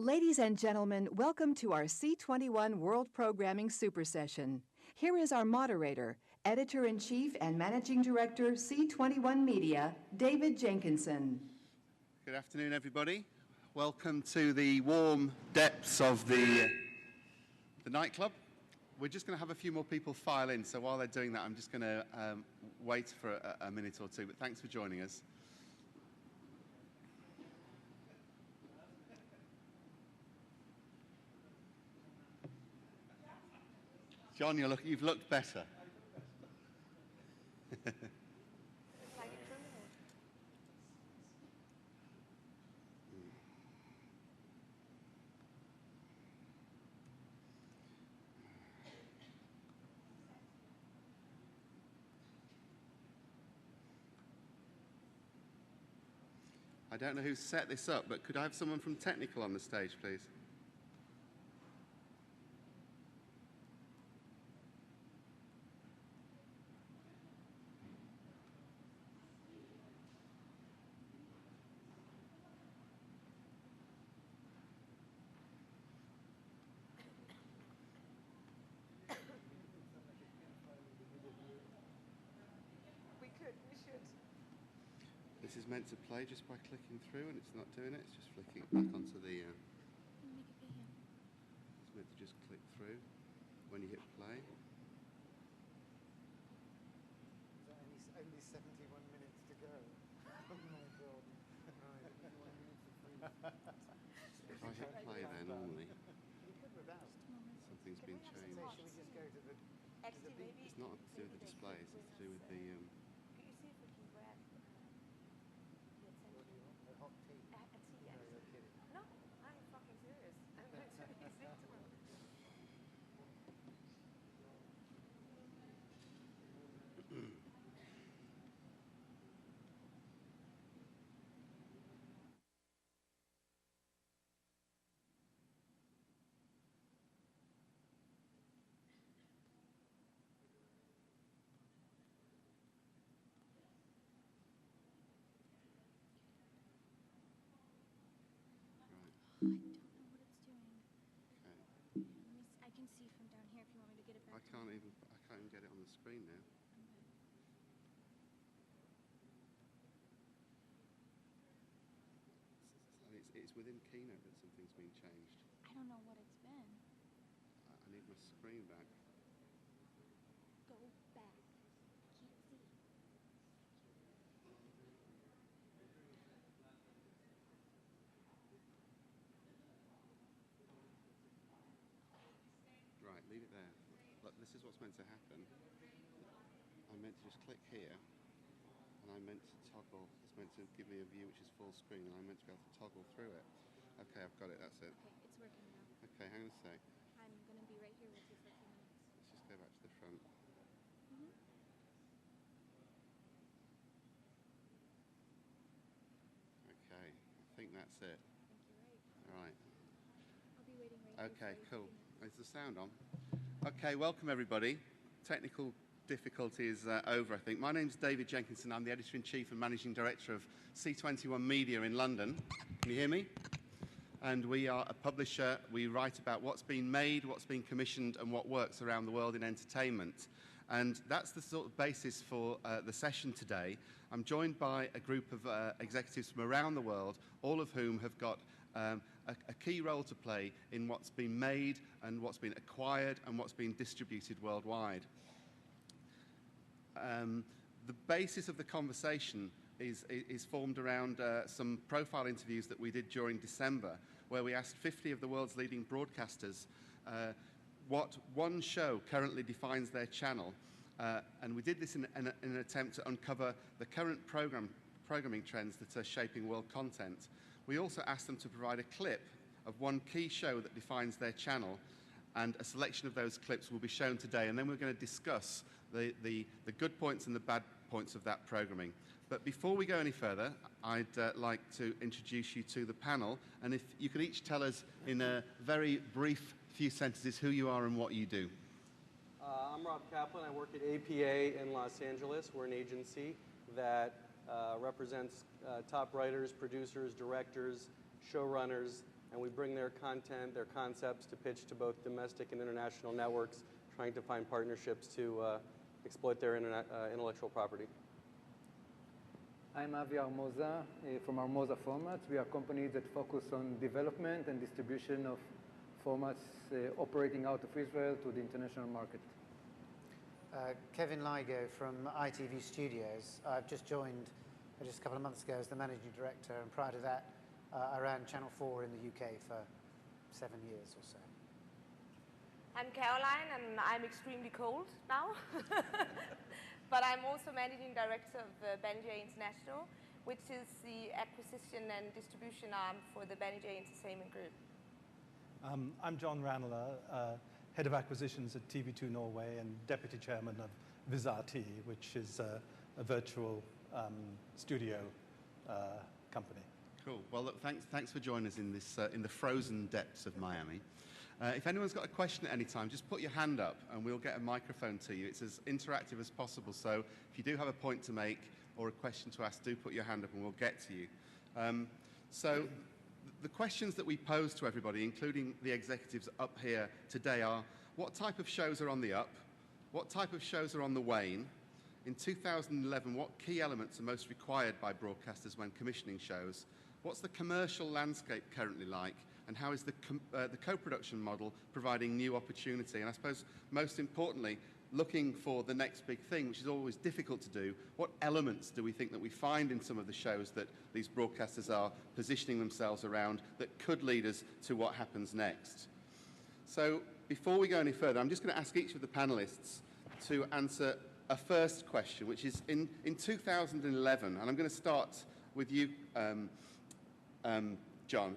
Ladies and gentlemen, welcome to our C21 World Programming Supersession. Here is our moderator, Editor-in-Chief and Managing Director, C21 Media, David Jenkinson. Good afternoon, everybody. Welcome to the warm depths of the nightclub. We're just going to have a few more people file in, so while they're doing that, I'm just going to wait for a minute or two, but thanks for joining us. John, you've looked better. I don't know who set this up, but could I have someone from technical on the stage, please? This is meant to play just by clicking through, and it's not doing it. It's just flicking it back onto the... It's meant to just click through when you hit play. Only 71 minutes to go. Oh my God. Right, 51 minutes to freeze. If I hit play there normally, You could without. something's been changed. So should we just go to the beat? It's not to do with the displays, it's to do with the... What do you want? A hot tea? No, you're kidding. No, I'm fucking serious. I'm going to be sick tomorrow. Right. I don't know what it's doing. Okay. I can see from down here if you want me to get it back. I can't even get it on the screen now. And it's within Keynote that something's been changed. I don't know what it's been. I need my screen back. Go back. Can't see. Right, leave it there. Look, this is what's meant to happen. I meant to just click here, and I meant to toggle. It's meant to give me a view which is full screen, and I meant to be able to toggle through it. Okay, I've got it, that's it. Okay, it's working now. Okay, hang on a sec. I'm going to be right here with you for a few minutes. Let's just go back to the front. Okay, I think that's it. I think you're right. All right. I'll be waiting right here. Okay, for you. cool. Is the sound on? Okay, welcome everybody. Technical difficulty is over, I think. My name's David Jenkinson. I'm the Editor-in-Chief and Managing Director of C21 Media in London. Can you hear me? And we are a publisher. We write about what's been made, what's been commissioned, and what works around the world in entertainment. And that's the sort of basis for the session today. I'm joined by a group of executives from around the world, all of whom have got a key role to play in what's been made and what's been acquired and what's been distributed worldwide. The basis of the conversation is formed around some profile interviews that we did during December, where we asked 50 of the world's leading broadcasters what one show currently defines their channel. And we did this in an attempt to uncover the current programming trends that are shaping world content. We also asked them to provide a clip of one key show that defines their channel, and a selection of those clips will be shown today, and then we're going to discuss the good points and the bad points of that programming. But before we go any further, I'd like to introduce you to the panel, and if you could each tell us in a very brief few sentences who you are and what you do. I'm Rob Kaplan. I work at APA in Los Angeles. We're an agency that represents top writers, producers, directors, showrunners and we bring their content, their concepts to pitch to both domestic and international networks, trying to find partnerships to exploit their intellectual property. I'm Avi Armoza from Armoza Formats. We are a company that focus on development and distribution of formats operating out of Israel to the international market. Kevin Ligo from ITV Studios. I've just joined just a couple of months ago as the managing director, and prior to that, I ran Channel 4 in the UK for 7 years or so. I'm Caroline, and I'm extremely cold now. But I'm also managing director of Banijay International, which is the acquisition and distribution arm for the Banijay Entertainment Group. I'm John Ranelagh, Head of Acquisitions at TV2 Norway and Deputy Chairman of Visati, which is a virtual studio company. Cool. Well, look, thanks for joining us in this in the frozen depths of Miami. If anyone's got a question at any time, just put your hand up and we'll get a microphone to you. It's as interactive as possible, so if you do have a point to make or a question to ask, do put your hand up and we'll get to you. So the questions that we pose to everybody, including the executives up here today, are what type of shows are on the up? What type of shows are on the wane? In 2011, what key elements are most required by broadcasters when commissioning shows? What's the commercial landscape currently like? And how is the co-production model providing new opportunity? And I suppose most importantly, looking for the next big thing, which is always difficult to do, what elements do we think that we find in some of the shows that these broadcasters are positioning themselves around that could lead us to what happens next? So before we go any further, I'm just going to ask each of the panelists to answer a first question, which is in 2011, and I'm going to start with you, John.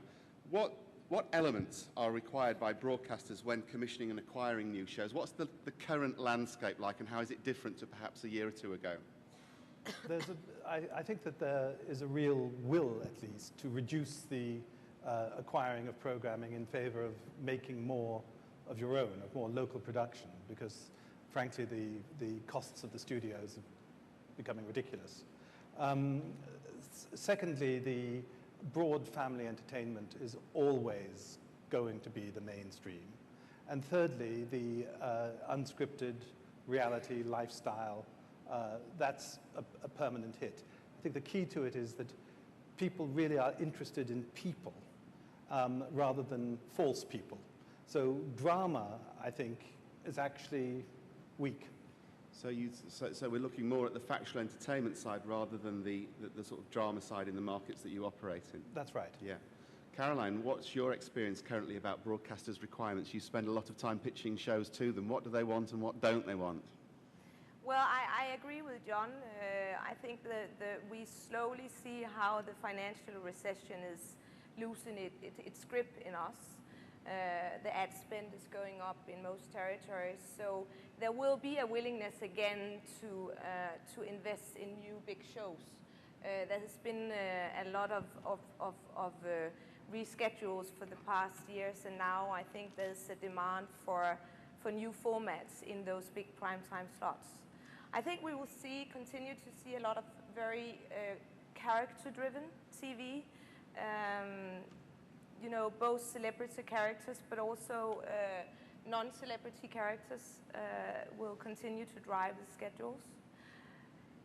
What elements are required by broadcasters when commissioning and acquiring new shows? What's the current landscape like, and how is it different to perhaps a year or two ago? I think that there is a real will, at least, to reduce the acquiring of programming in favor of making more of your own, of more local production, because, frankly, the costs of the studios are becoming ridiculous. Secondly, the broad family entertainment is always going to be the mainstream. And thirdly, the unscripted reality lifestyle, that's a permanent hit. I think the key to it is that people really are interested in people rather than false people. So drama, I think, is actually weak. So we're looking more at the factual entertainment side rather than the sort of drama side in the markets that you operate in. That's right. Yeah. Caroline, what's your experience currently about broadcasters' requirements? You spend a lot of time pitching shows to them. What do they want and what don't they want? Well, I agree with John. I think that we slowly see how the financial recession is loosening its grip in us. The ad spend is going up in most territories, so there will be a willingness again to invest in new big shows. There has been a lot of reschedules for the past years, and now I think there's a demand for new formats in those big primetime slots. I think we will continue to see a lot of very character-driven TV. You know, both celebrity characters, but also non-celebrity characters will continue to drive the schedules.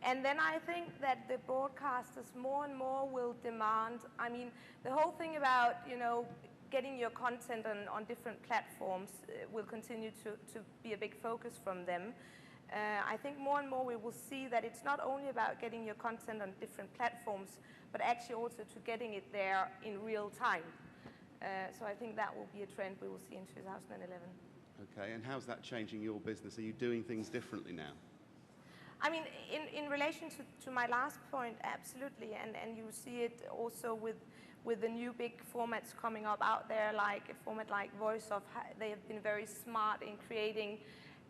And then I think that the broadcasters more and more will demand, I mean, the whole thing about, you know, getting your content on different platforms will continue to be a big focus from them. I think more and more we will see that it's not only about getting your content on different platforms, but actually also to getting it there in real time. So I think that will be a trend we will see in 2011. Okay, and how's that changing your business? Are you doing things differently now? I mean, in relation to my last point, absolutely, and you see it also with the new big formats coming up out there, like a format like Voice Of. They have been very smart in creating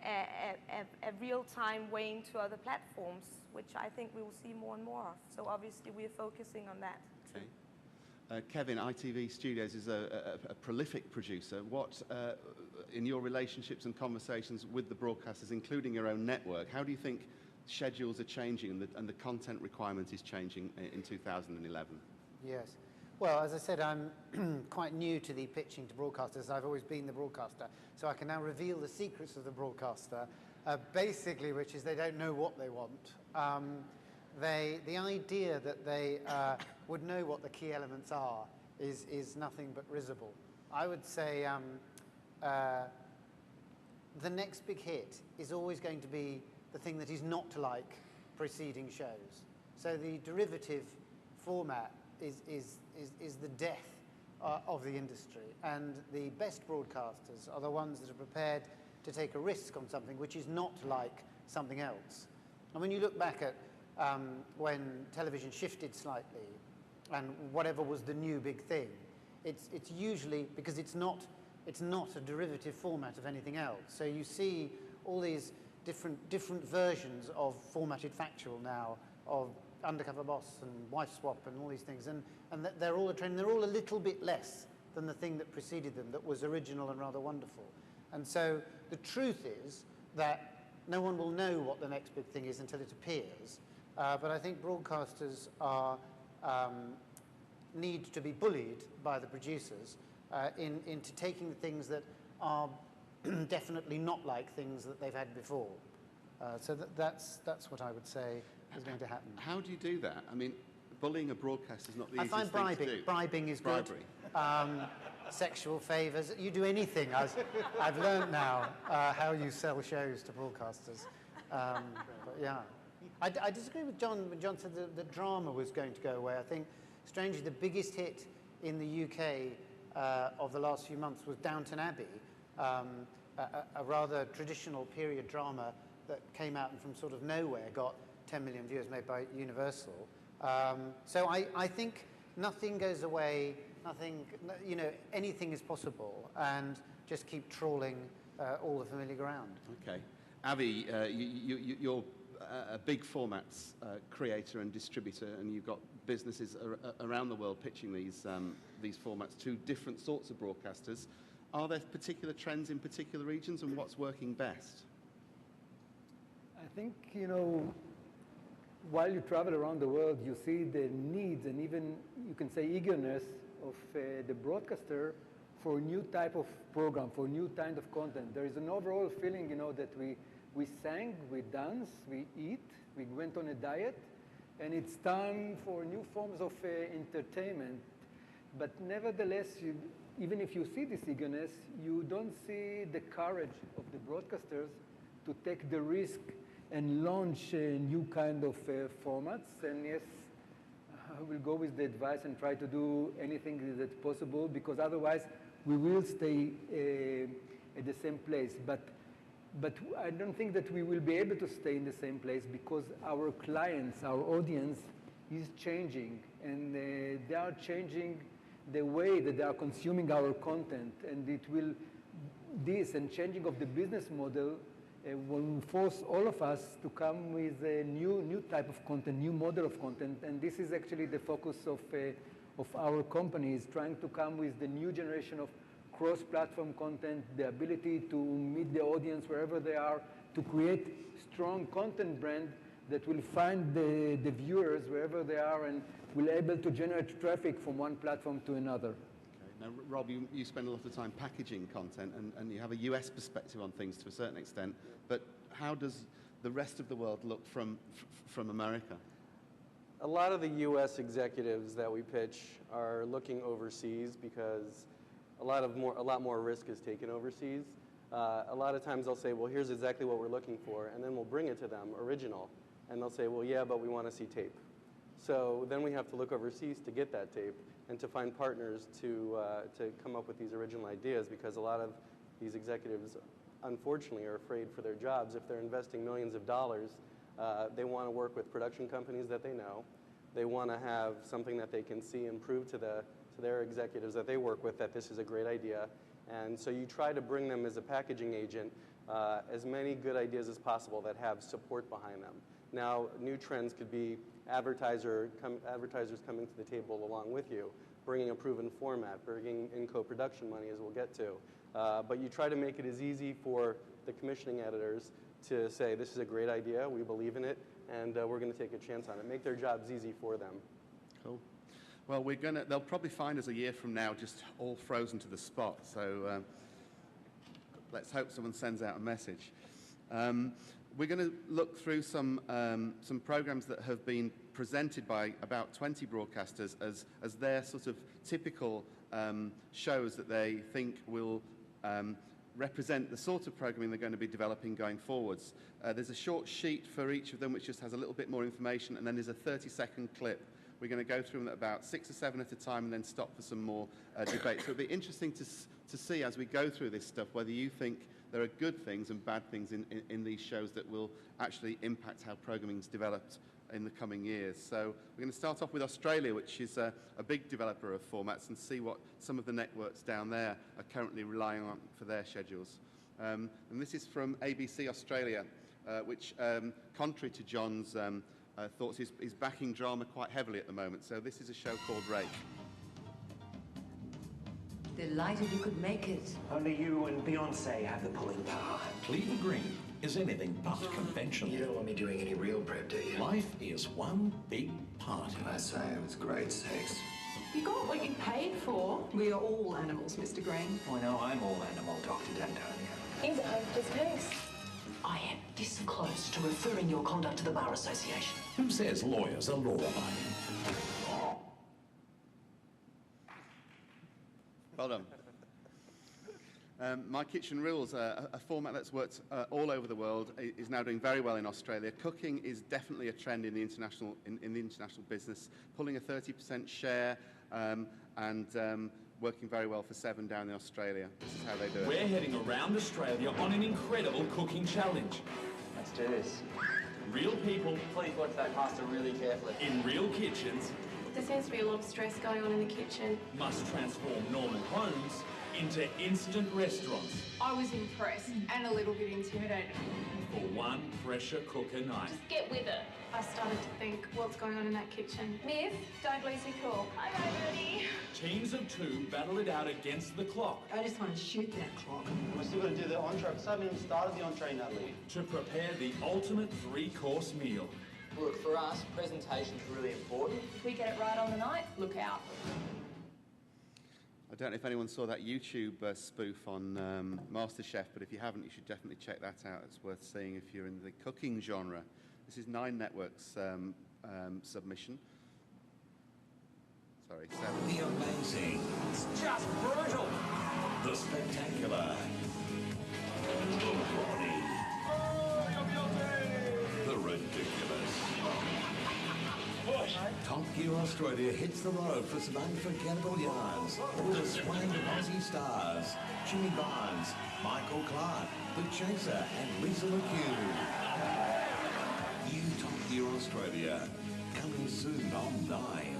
a real-time way into other platforms, which I think we will see more and more of. So obviously we are focusing on that too. Okay. Kevin, ITV Studios is a prolific producer. What, in your relationships and conversations with the broadcasters, including your own network, how do you think schedules are changing and the content requirement is changing in 2011? Yes. Well, as I said, I'm quite new to the pitching to broadcasters. I've always been the broadcaster, so I can now reveal the secrets of the broadcaster, basically, which is they don't know what they want. The idea that they would know what the key elements are is nothing but risible. I would say the next big hit is always going to be the thing that is not like preceding shows. So the derivative format is the death of the industry, and the best broadcasters are the ones that are prepared to take a risk on something which is not like something else. And when you look back at when television shifted slightly and whatever was the new big thing, it's usually because it's not a derivative format of anything else. So you see all these different versions of formatted factual now, of Undercover Boss and Wife Swap and all these things, and they're all a trend. They're all a little bit less than the thing that preceded them that was original and rather wonderful. And so the truth is that no one will know what the next big thing is until it appears. But I think broadcasters need to be bullied by the producers into taking the things that are definitely not like things that they've had before. So that's what I would say is going to happen. How do you do that? I mean, bullying a broadcaster is not the I easiest find thing to do. bribing is Bribery. good. Sexual favours. You do anything. I've learned now how you sell shows to broadcasters. But yeah. I disagree with John when John said that drama was going to go away. I think, strangely, the biggest hit in the UK of the last few months was Downton Abbey, a rather traditional period drama that came out and from sort of nowhere got 10 million viewers, made by Universal. So I think nothing goes away, anything is possible, and just keep trawling all the familiar ground. Okay. Avi, you're a big formats creator and distributor, and you've got businesses around the world pitching these formats to different sorts of broadcasters. Are there particular trends in particular regions, and what's working best? I think, while you travel around the world, you see the needs and even, you can say, eagerness of the broadcaster for a new type of program, for a new kind of content. There is an overall feeling, that we sang, we danced, we eat, we went on a diet, and it's time for new forms of entertainment. But nevertheless, even if you see this eagerness, you don't see the courage of the broadcasters to take the risk and launch a new kind of formats. And yes, I will go with the advice and try to do anything that's possible, because otherwise we will stay at the same place. But I don't think that we will be able to stay in the same place, because our clients, our audience is changing, and they are changing the way that they are consuming our content, and this and changing of the business model will force all of us to come with a new type of content, new model of content, and this is actually the focus of our company, is trying to come with the new generation of cross-platform content, the ability to meet the audience wherever they are, to create strong content brand that will find the viewers wherever they are and will able to generate traffic from one platform to another. Now, Rob, you spend a lot of time packaging content, and you have a US perspective on things to a certain extent, but how does the rest of the world look from America? A lot of the U.S. executives that we pitch are looking overseas because a lot more risk is taken overseas. A lot of times they'll say, well, here's exactly what we're looking for, and then we'll bring it to them, original, and they'll say, well, yeah, but we want to see tape. So then we have to look overseas to get that tape and to find partners to come up with these original ideas, because a lot of these executives, unfortunately, are afraid for their jobs. If they're investing millions of dollars, they want to work with production companies that they know. They want to have something that they can see and prove to their executives that they work with that this is a great idea. And so you try to bring them as a packaging agent as many good ideas as possible that have support behind them. Now, new trends could be advertisers coming to the table along with you, bringing a proven format, bringing in co-production money, as we'll get to. But you try to make it as easy for the commissioning editors to say, this is a great idea, we believe in it, and we're going to take a chance on it. Make their jobs easy for them. Cool. Well, they'll probably find us a year from now just all frozen to the spot. So let's hope someone sends out a message. We're going to look through some programs that have been presented by about 20 broadcasters as their sort of typical shows that they think will represent the sort of programming they're going to be developing going forwards. There's a short sheet for each of them which just has a little bit more information, and then there's a 30-second clip. We're going to go through them at about 6 or 7 at a time and then stop for some more debate. So it'll be interesting to see as we go through this stuff whether you think there are good things and bad things in these shows that will actually impact how programming is developed in the coming years. So we're going to start off with Australia, which is a big developer of formats, and see what some of the networks down there are currently relying on for their schedules. And this is from ABC Australia, which, contrary to John's thoughts, is backing drama quite heavily at the moment. So this is a show called Rake. Delighted you could make it. Only you and Beyonce have the pulling power. Cleveland Green is anything but conventional. You don't want me doing any real prep, do you? Life is one big party. I say it was great sex. You got what you paid for. We are all animals, Mr. Green. I know I'm all animal, Dr. D'Antonio. He's a hopeless case. I am this close to referring your conduct to the Bar Association. Who says lawyers are law-abiding? Well done. My Kitchen Rules, a format that's worked all over the world, is now doing very well in Australia. Cooking is definitely a trend in the international business, pulling a 30% share and working very well for 7 down in Australia. This is how they do it. We're heading around Australia on an incredible cooking challenge. Let's do this. Real people. Please watch that pasta really carefully. In real kitchens. There seems to be a lot of stress going on in the kitchen. Must transform normal homes into instant restaurants. I was impressed and a little bit intimidated. For one pressure cooker night. Just get with it. I started to think, what's going on in that kitchen? Miss, don't lose your cool. I'm ready. Teams of 2 battle it out against the clock. I just want to shoot that clock. We're still going to do the entree. We haven't even started the entree, Natalie. To prepare the ultimate 3-course meal. Look, for us, presentation's really important. If we get it right on the night, look out. I don't know if anyone saw that YouTube spoof on MasterChef, but if you haven't, you should definitely check that out. It's worth seeing if you're in the cooking genre. This is 9 Networks' submission. Sorry, 7. The amazing. It's just brutal. The spectacular. The funny. The ridiculous. Top Gear Australia hits the road for some unforgettable yarns with a swag of Aussie stars. Jimmy Barnes, Michael Clark, The Chaser, and Lisa McHugh. New Top Gear Australia, coming soon on 9.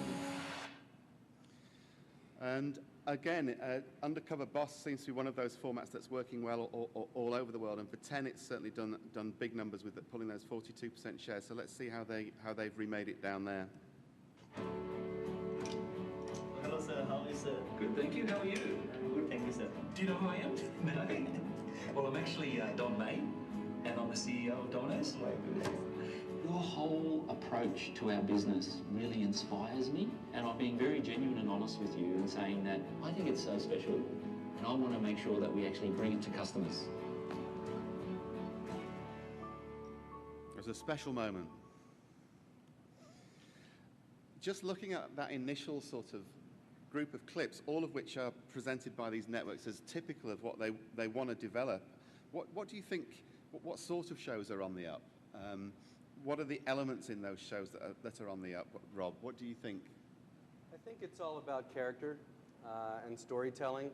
And again, Undercover Boss seems to be one of those formats that's working well all over the world. And for 10, it's certainly done big numbers with it, pulling those 42% shares. So let's see how they've remade it down there. Hello, sir. How are you, sir? Good, thank you. How are you? Good, thank you, sir. Do you know who I am? No. Well, I'm actually Don May, and I'm the CEO of Domino's. My goodness. Your whole approach to our business really inspires me, and I'm being very genuine and honest with you in saying that I think it's so special, and I want to make sure that we actually bring it to customers. It was a special moment. Just looking at that initial sort of group of clips, all of which are presented by these networks as typical of what they want to develop, what do you think, what sort of shows are on the up? What are the elements in those shows that are on the up, Rob? What do you think? I think it's all about character and storytelling.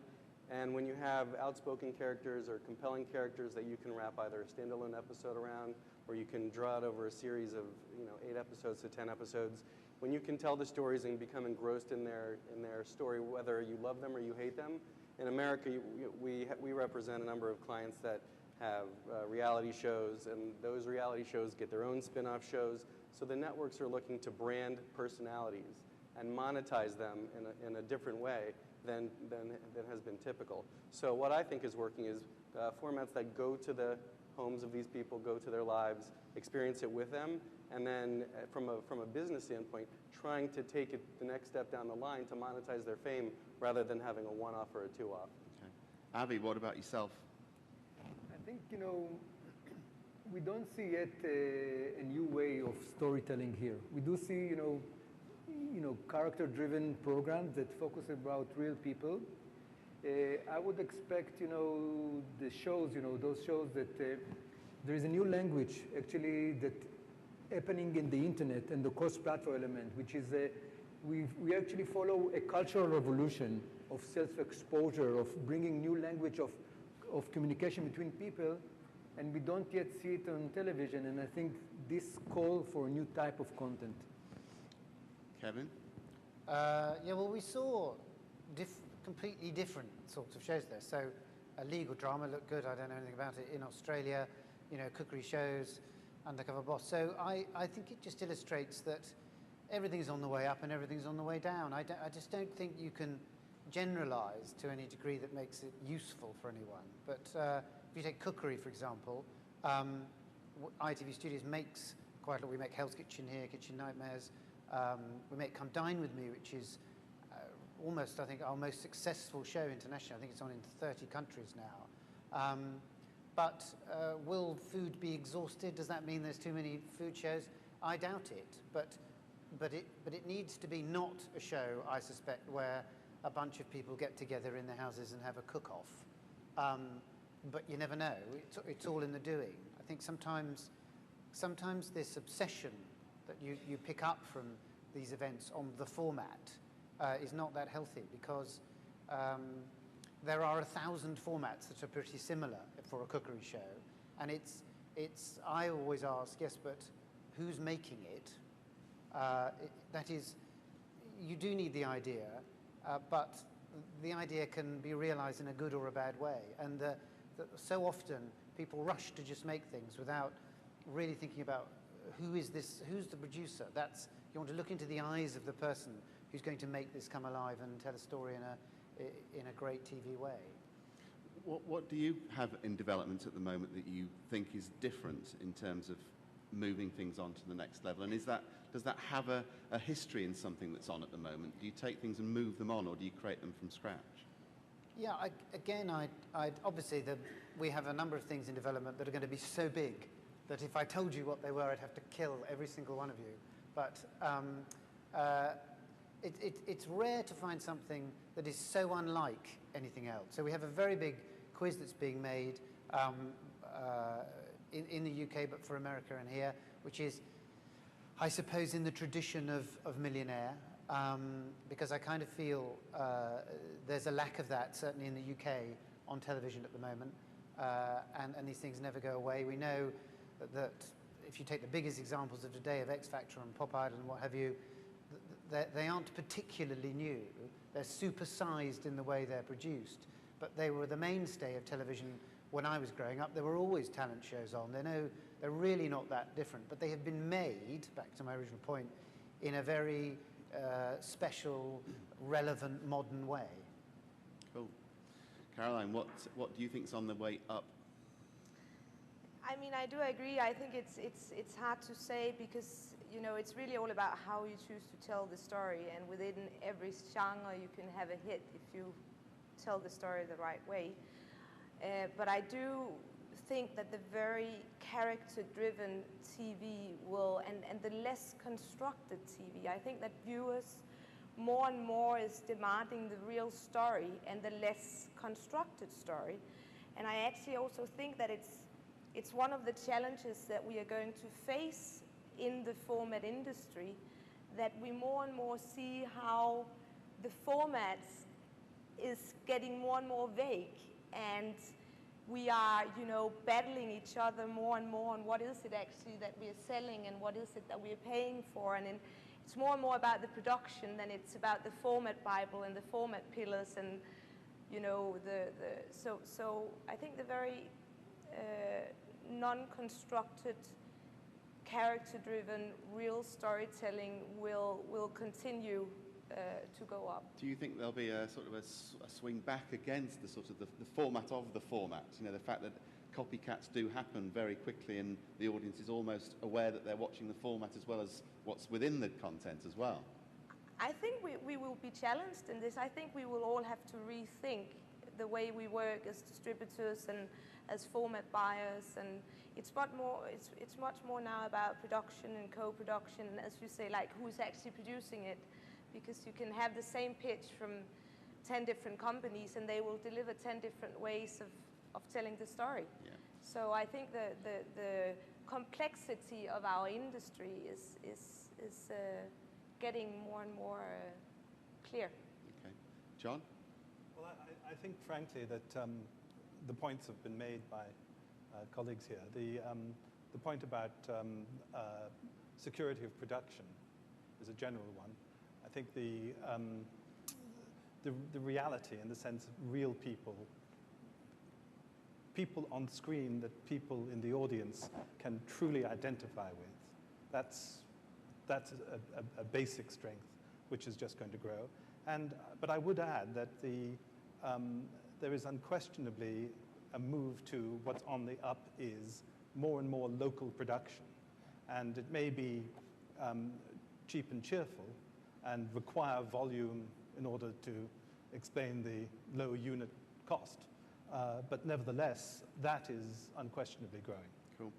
And when you have outspoken characters or compelling characters that you can wrap either a standalone episode around, or you can draw it over a series of 8 episodes to 10 episodes, when you can tell the stories and become engrossed in their story, whether you love them or you hate them. In America, we represent a number of clients that have reality shows, and those reality shows get their own spin-off shows. So the networks are looking to brand personalities and monetize them in a different way than has been typical. So what I think is working is formats that go to the homes of these people, go to their lives, experience it with them, and then from a business standpoint, trying to take it the next step down the line to monetize their fame rather than having a one-off or a two-off. Okay. Avi, what about yourself? I think, we don't see yet a new way of storytelling here. We do see, character-driven programs that focus about real people. I would expect, the shows, those shows that there is a new language actually that happening in the internet and the cross-platform element, which is we actually follow a cultural revolution of self-exposure, of bringing new language of communication between people, and we don't yet see it on television, and I think this call for a new type of content. Kevin? Yeah, well, we saw completely different sorts of shows there. So a legal drama looked good. I don't know anything about it. In Australia, cookery shows, Undercover Boss. So I think it just illustrates that everything's on the way up and everything's on the way down. I just don't think you can generalize to any degree that makes it useful for anyone. But if you take cookery, for example, ITV Studios makes quite a lot. We make Hell's Kitchen here, Kitchen Nightmares. We make Come Dine With Me, which is almost, I think, our most successful show internationally. I think it's on in 30 countries now. But will food be exhausted? Does that mean there's too many food shows? I doubt it. But it needs to be not a show, I suspect, where a bunch of people get together in their houses and have a cook-off. But you never know. It's all in the doing. I think sometimes this obsession that you pick up from these events on the format is not that healthy, because there are 1,000 formats that are pretty similar for a cookery show, and I always ask, yes, but who's making it? That is, you do need the idea, but the idea can be realized in a good or a bad way, and so often people rush to just make things without really thinking about who's the producer. You want to look into the eyes of the person who's going to make this come alive and tell a story in a great TV way. What do you have in development at the moment that you think is different in terms of moving things on to the next level? And does that have a history in something that's on at the moment? Do you take things and move them on, or do you create them from scratch? Yeah, obviously we have a number of things in development that are going to be so big that if I told you what they were, I'd have to kill every single one of you. But it's rare to find something that is so unlike anything else. So we have a very big quiz that's being made in the UK, but for America and here, which is, I suppose, in the tradition of Millionaire, because I kind of feel there's a lack of that, certainly in the UK, on television at the moment, and these things never go away. We know that if you take the biggest examples of today of X Factor and Pop Idol and what have you, they aren't particularly new. They're supersized in the way they're produced, but they were the mainstay of television when I was growing up. There were always talent shows on. They're really not that different, but they have been made, back to my original point, in a very special, relevant, modern way. Cool. Caroline, what do you think is on the way up? I mean, I do agree. I think it's hard to say, because it's really all about how you choose to tell the story, and within every genre you can have a hit if you tell the story the right way. But I do think that the very character-driven TV will, and the less constructed TV, I think that viewers more and more is demanding the real story and the less constructed story. And I actually also think that it's one of the challenges that we are going to face in the format industry, that we more and more see how the formats is getting more and more vague, and we are, battling each other more and more on what is it actually that we are selling and what is it that we are paying for, and it's more and more about the production than it's about the format Bible and the format pillars, and so I think the very non-constructed, character-driven, real storytelling will continue to go up. Do you think there'll be a sort of a swing back against the sort of the format of the format? The fact that copycats do happen very quickly, and the audience is almost aware that they're watching the format as well as what's within the content as well. I think we will be challenged in this. I think we will all have to rethink the way we work as distributors and as format buyers, and it's much more now about production and co-production, and as you say, like who's actually producing it, because you can have the same pitch from 10 different companies and they will deliver 10 different ways of telling the story. Yeah. So I think the complexity of our industry is getting more and more clear. Okay. John? Well, I think, frankly, that the points have been made by colleagues here. The point about security of production is a general one. I think the reality, in the sense of real people on screen that people in the audience can truly identify with, that's a basic strength which is just going to grow. But I would add that there is unquestionably a move to what's on the up is more and more local production. And it may be cheap and cheerful and require volume in order to explain the low unit cost. But nevertheless, that is unquestionably growing. Cool.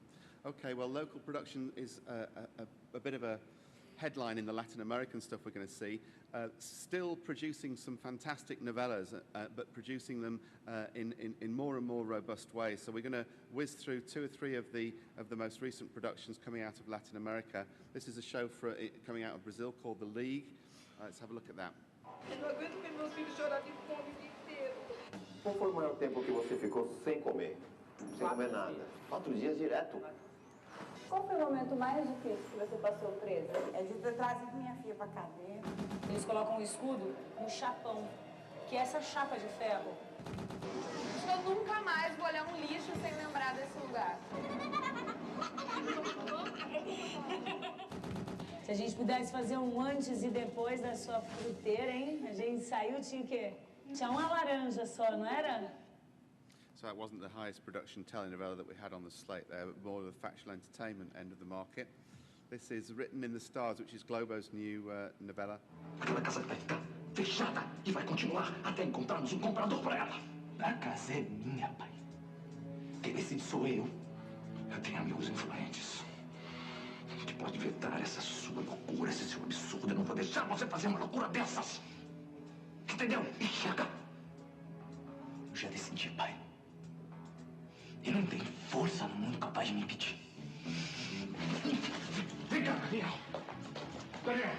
Okay, well, local production is a bit of a headline in the Latin American stuff we're going to see. Still producing some fantastic novellas, but producing them in more and more robust ways. So we're going to whiz through 2 or 3 of the most recent productions coming out of Latin America. This is a show coming out of Brazil called The League. Let's have a look at that. Qual foi o maior tempo que você ficou sem comer? Sem comer nada? 4 dias direto? Qual foi o momento mais difícil que você passou presa? É de ter trazido minha filha para cadeia. Eles colocam um escudo no chapão, que é essa chapa de ferro. Eu nunca mais vou olhar um lixo sem lembrar desse lugar. Se a gente pudesse fazer um antes e depois da sua fruteira, hein? A gente saiu, tinha o quê? Tinha uma laranja só, não era? So that wasn't the highest production telenovela that we had on the slate there, but more of the factual entertainment end of the market. This is Written in the Stars, which is Globo's new novella. Aquela casa vai ficar fechada e vai continuar até encontrarmos um comprador para ela. A casa é minha, pai. Quem decide sou eu. Eu tenho amigos influentes. A gente pode vetar essa sua loucura, esse seu absurdo. Eu não vou deixar você fazer uma loucura dessas. Entendeu? Enxerga. Eu já decidi, pai. E não tem força no mundo capaz de me impedir. Vem cá, Daniel. Daniel.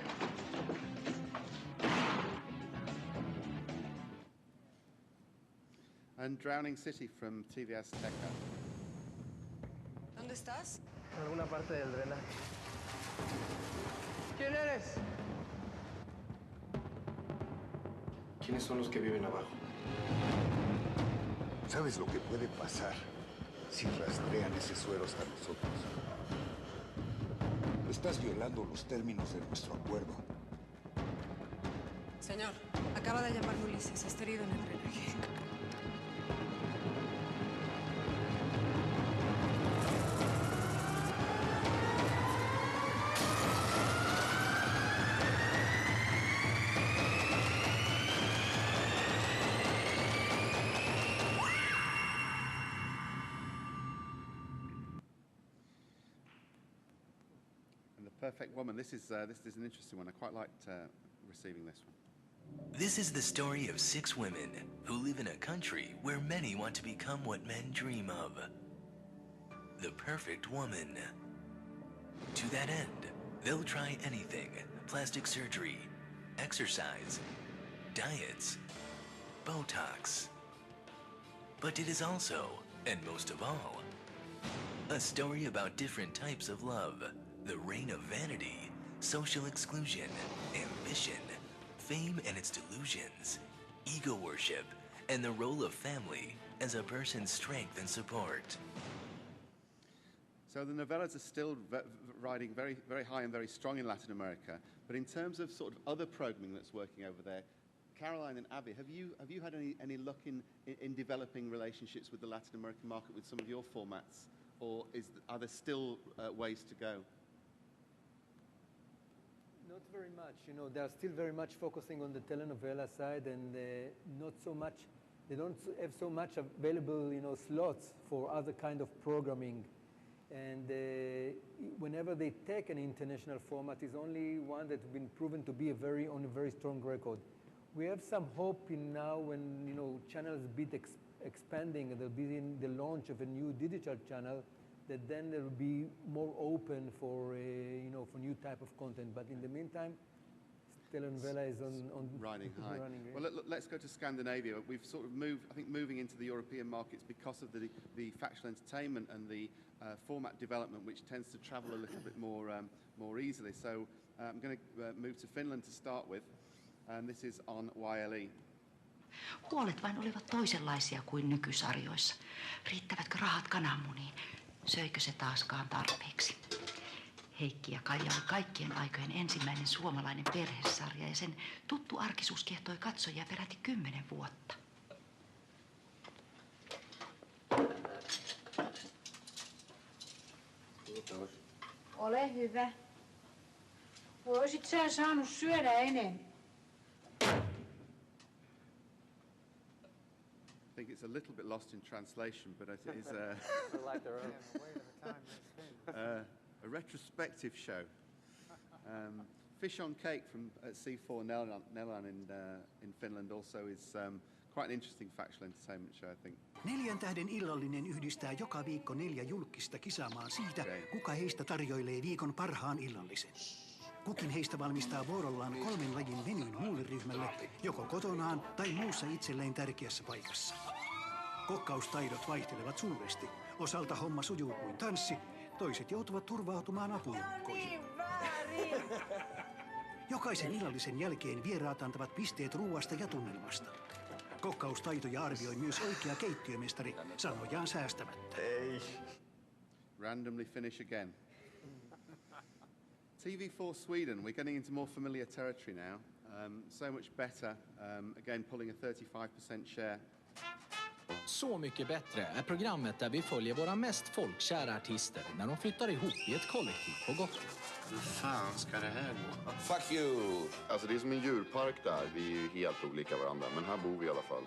And Drowning City from TV Azteca. ¿Dónde estás? En alguna parte del drenaje. ¿Quién eres? ¿Quiénes son los que viven abajo? ¿Sabes lo que puede pasar si rastrean esos sueros a nosotros? Estás violando los términos de nuestro acuerdo. Señor, acaba de llamarme Ulises. Está herido en el drenaje. Perfect Woman. This is an interesting one. I quite liked receiving this one. This is the story of 6 women who live in a country where many want to become what men dream of. The perfect woman. To that end, they'll try anything: plastic surgery, exercise, diets, Botox. But it is also, and most of all, a story about different types of love. The reign of vanity, social exclusion, ambition, fame and its delusions, ego worship, and the role of family as a person's strength and support. So the novellas are still riding very, very high and very strong in Latin America, but in terms of sort of other programming that's working over there, Caroline and Abby, have you had any luck in developing relationships with the Latin American market with some of your formats, or are there still ways to go? Not very much. You know, they're still very much focusing on the telenovela side, and not so much. They don't have so much available, you know, slots for other kind of programming. And whenever they take an international format, is only one that's been proven to be on a very strong record. We have some hope in now when, you know, channels be expanding and there'll be in the launch of a new digital channel, that then there will be more open for, you know, for new type of content. But in the meantime, telenovela is on riding high. Running, well, let's go to Scandinavia. We've sort of moving into the European markets because of the factual entertainment and the format development, which tends to travel a little bit more easily. So I'm going to move to Finland to start with, and this is on YLE. Huolet vain olivat toisenlaisia kuin nykysarjoissa. Riittävätkö rahat kananmuniin? Söikö se taaskaan tarpeeksi? Heikki ja Kaija oli kaikkien aikojen ensimmäinen suomalainen perhesarja, ja sen tuttu arkisuus kiehtoi katsojia peräti 10 vuotta. Kiitos. Ole hyvä. Voisit sä saanut syödä enemmän? I think it's a little bit lost in translation, but it is a retrospective show. Fish on Cake from C4 Nellan in Finland also is quite an interesting factual entertainment show, I think. 4 tähden illallinen yhdistää joka viikko 4 julkkista kisaamaan siitä, kuka heistä tarjoilee viikon parhaan illallisen. Kukin heistä valmistaa vuorollaan 3 lajin menyn muulle ryhmälle, joko kotonaan tai muussa itselleen tärkeässä paikassa. Kokkaustaidot vaihtelevat suuresti. Osalta homma sujuu kuin tanssi, toiset joutuvat turvautumaan apujoukkoihin. Jokaisen illallisen jälkeen vieraat antavat pisteet ruuasta ja tunnelmasta. Kokkaustaitoja arvioi myös oikea keittiömestari sanojaan säästämättä. Ei. Randomly finish again. TV4 Sweden, we're getting into more familiar territory now. So much better. Again, pulling a 35% share. Så mycket bättre är programmet där vi följer våra mest folkkära artister när de flyttar ihop i ett kollektiv på Gotland. Hur fan ska det här gå? Fuck you! Alltså det är som en djurpark där. Vi är ju helt olika varandra, men här bor vi i alla fall.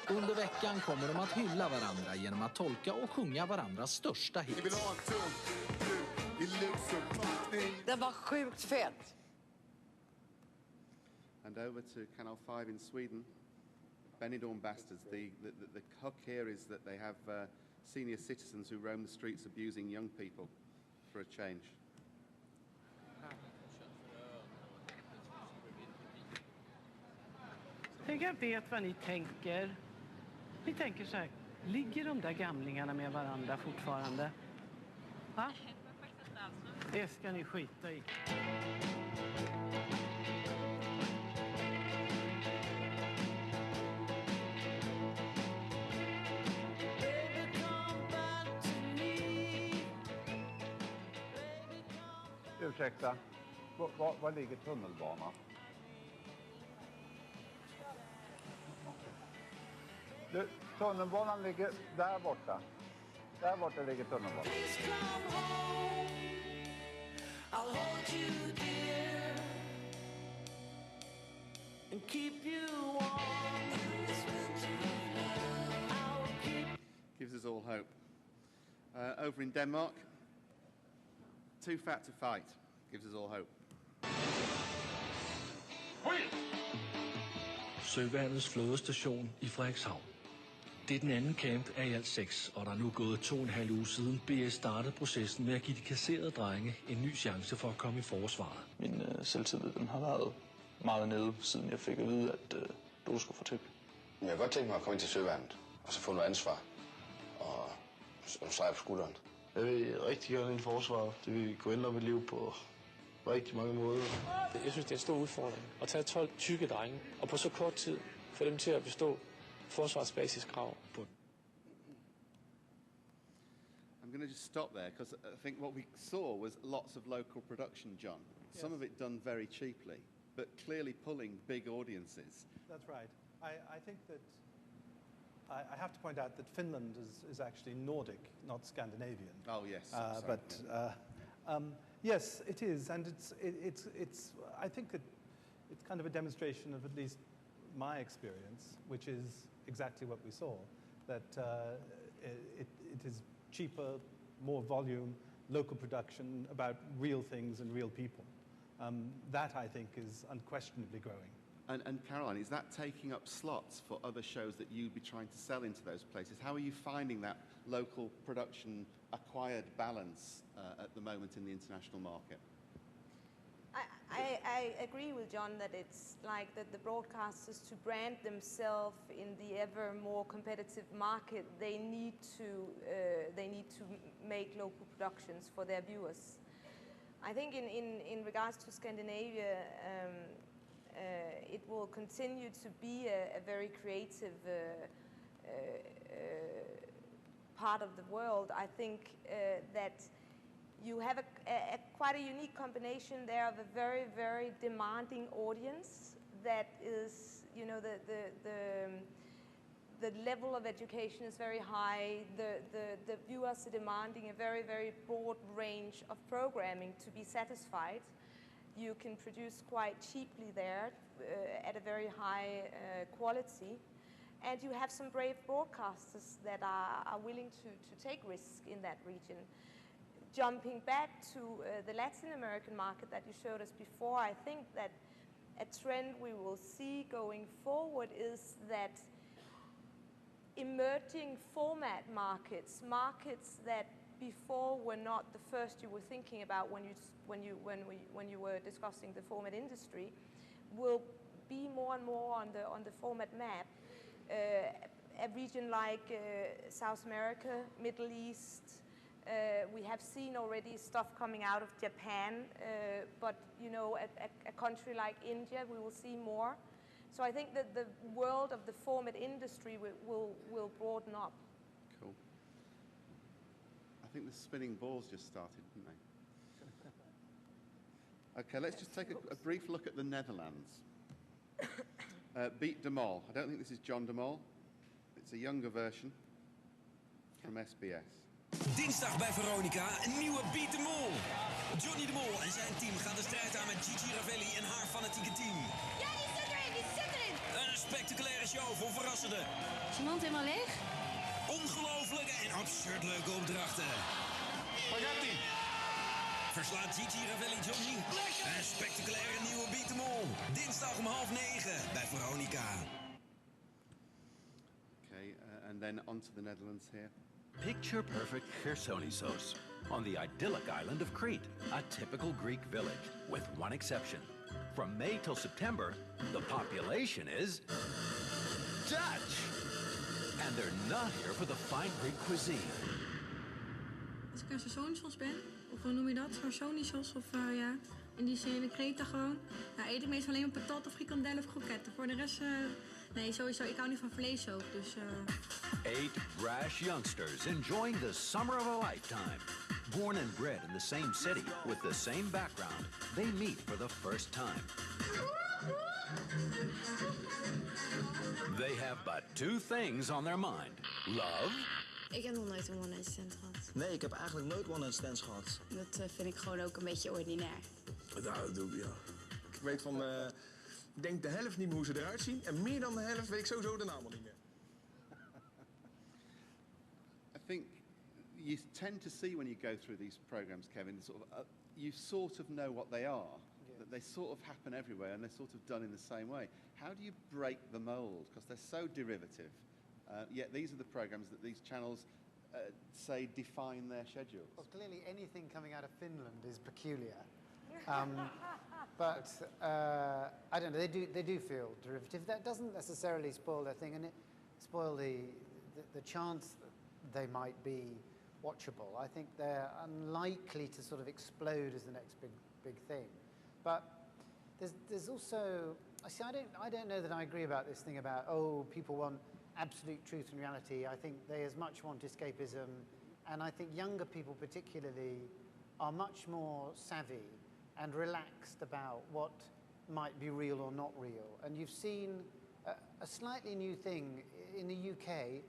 Under veckan kommer de att hylla varandra genom att tolka och sjunga varandras största hits. Den var sjukt fet. And over to Canal 5 in Sweden. Benidorm Bastards. The hook here is that they have senior citizens who roam the streets abusing young people for a change. Tänk, jag vet vad ni tänker. Ni tänker så här, ligger de där gamlingarna med varandra fortfarande? Va? Det ska ni skita i. Ursäkta, var ligger tunnelbanan? Du, tunnelbanan ligger där borta. Där borta ligger tunnelbanan. Gives us all hope. Over in Denmark, Too Fat to Fight gives us all hope. Søværnets flådestation i Frederikshavn. Det er den anden camp af i alt 6, og der er nu gået 2,5 uger siden BS startede processen med at give de kasserede drenge en ny chance for at komme i forsvaret. Min selvtillid den har været meget nede, siden jeg fik at vide, at du skulle få tip. Jeg kan godt tænke mig at komme ind til Søværnet, og så få noget ansvar, og sejre på skulderen. Jeg vil rigtig gerne ind i forsvaret. Det vil kunne ændre mit liv på rigtig mange måder. Jeg synes, det er en stor udfordring at tage 12 tykke drenge, og på så kort tid få dem til at bestå forsvarets basiskrav. I'm going to just stop there because I think what we saw was lots of local production, John. Some of it done very cheaply. but clearly pulling big audiences. That's right. I think that I have to point out that Finland is actually Nordic, not Scandinavian. Oh yes. Yes, it is, and it's. I think that it's kind of a demonstration of at least my experience, which is exactly what we saw. That it is cheaper, more volume, local production about real things and real people. That I think is unquestionably growing. And Caroline, is that taking up slots for other shows that you'd be trying to sell into those places? How are you finding that local production acquired balance at the moment in the international market? I agree with John that it's like that the broadcasters, to brand themselves in the ever more competitive market, they need to make local productions for their viewers. I think in regards to Scandinavia, it will continue to be a very creative part of the world. I think that you have quite a unique combination there of a very, very demanding audience that is, you know, the level of education is very high. The viewers are demanding a very, very broad range of programming to be satisfied. You can produce quite cheaply there at a very high quality. And you have some brave broadcasters that are willing to take risks in that region. Jumping back to the Latin American market that you showed us before, I think that a trend we will see going forward is that emerging format markets that before were not the first you were thinking about when you were discussing the format industry, will be more and more on the format map. A region like South America, Middle East, we have seen already stuff coming out of Japan, but you know, a country like India, we will see more. So I think that the world of the format industry will broaden up. Cool. I think the spinning balls just started, didn't they? Okay, let's just take a brief look at the Netherlands. Beat de Mol. I don't think this is John de Mol. It's a younger version from SBS. Dinsdag bij Veronica, een nieuwe Beat de Mol. Johnny de Mol en zijn team gaan de strijd aan met Gigi Ravelli en haar fanatieke team. Ja, die zit erin, die zit erin! Een spectaculaire show voor verrassende. Is je mond helemaal leeg? Ongelooflijke en absurd leuke opdrachten. Spaghetti! Verslaat Gigi Ravelli Johnny. Een spectaculaire nieuwe Beat de Mol. Dinsdag om 20:30 bij Veronica. Okay, and then on to the Netherlands here. Picture perfect Chersonissos on the idyllic island of Crete, a typical Greek village, with one exception. From May till September, the population is Dutch! And they're not here for the fine Greek cuisine. Als ik een Chersonissos ben, of hoe noem je dat? Chersonissos, of ja, in die zin in Creta gewoon. Ja, eet ik meestal alleen maar patat of frikandel of kroketten. Voor de rest, nee, sowieso, ik hou niet van vlees ook, dus... 8 brash youngsters enjoying the summer of a lifetime. Born and bred in the same city with the same background, they meet for the first time. They have but two things on their mind. Love. Ik heb nog nooit een one-night stand gehad. Nee, ik heb eigenlijk nooit one-night stands gehad. Dat vind ik gewoon ook een beetje ordinair. Nou, dat doe ik, ja. Ik weet van, ik denk de helft niet meer hoe ze eruit zien. En meer dan de helft weet ik sowieso de naam al niet meer. I think you tend to see when you go through these programs, Kevin, you sort of know what they are. Yeah. That they sort of happen everywhere and they're sort of done in the same way. How do you break the mold? Because they're so derivative. Yet these are the programs that these channels say define their schedules. Well, clearly anything coming out of Finland is peculiar. But I don't know, they do feel derivative. That doesn't necessarily spoil their thing, and it spoil the chance that they might be watchable. I think they're unlikely to sort of explode as the next big thing. But there's also, see, I don't know that I agree about this thing about, oh, people want absolute truth and reality. I think they as much want escapism, and I think younger people particularly are much more savvy and relaxed about what might be real or not real. And you've seen a slightly new thing in the UK.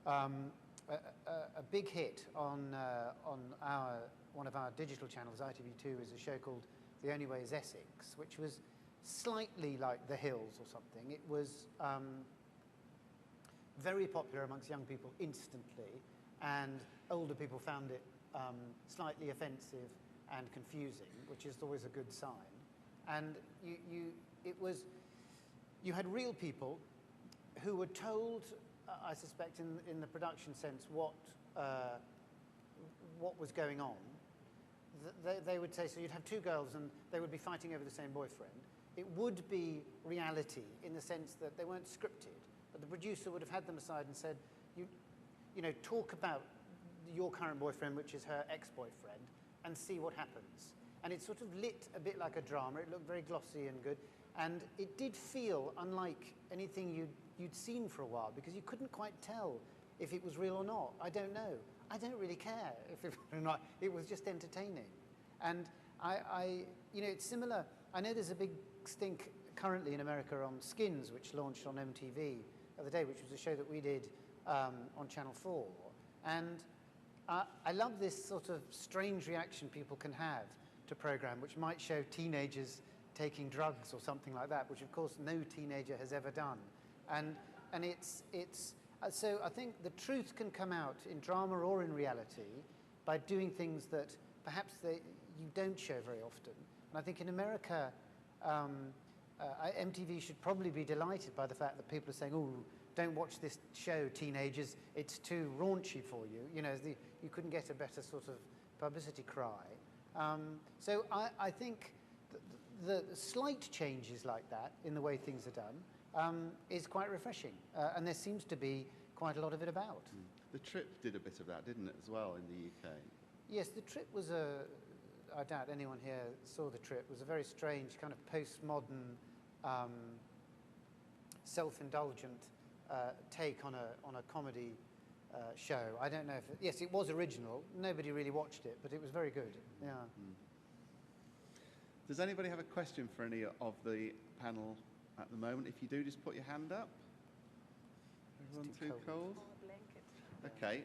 A big hit on one of our digital channels, ITV2, is a show called The Only Way is Essex, which was slightly like The Hills or something. It was very popular amongst young people instantly, and older people found it slightly offensive and confusing, which is always a good sign. And you had real people who were told, I suspect in the production sense, what was going on. They would say, so you'd have two girls and they would be fighting over the same boyfriend. It would be reality in the sense that they weren't scripted, but the producer would have had them aside and said, you know, talk about your current boyfriend, which is her ex-boyfriend, and see what happens. And it sort of lit a bit like a drama. It looked very glossy and good. And it did feel unlike anything you'd seen for a while, because you couldn't quite tell if it was real or not. I don't know. I don't really care if it was or not. It was just entertaining. And you know, it's similar. I know there's a big stink currently in America on Skins, which launched on MTV the other day, which was a show that we did on Channel 4. And I love this sort of strange reaction people can have to program, which might show teenagers taking drugs or something like that, which of course no teenager has ever done. And it's so I think the truth can come out in drama or in reality by doing things that perhaps you don't show very often. And I think in America, MTV should probably be delighted by the fact that people are saying, oh, don't watch this show, teenagers, it's too raunchy for you. You know, you couldn't get a better sort of publicity cry. So I think the slight changes like that in the way things are done is quite refreshing. And there seems to be quite a lot of it about. The Trip did a bit of that, didn't it, as well, in the UK? Yes, The Trip was I doubt anyone here saw The Trip. It was a very strange kind of postmodern, self-indulgent take on a comedy show. I don't know if yes, it was original. Nobody really watched it, but it was very good. Yeah. Does anybody have a question for any of the panel at the moment? If you do, just put your hand up. Everyone too cold? Okay.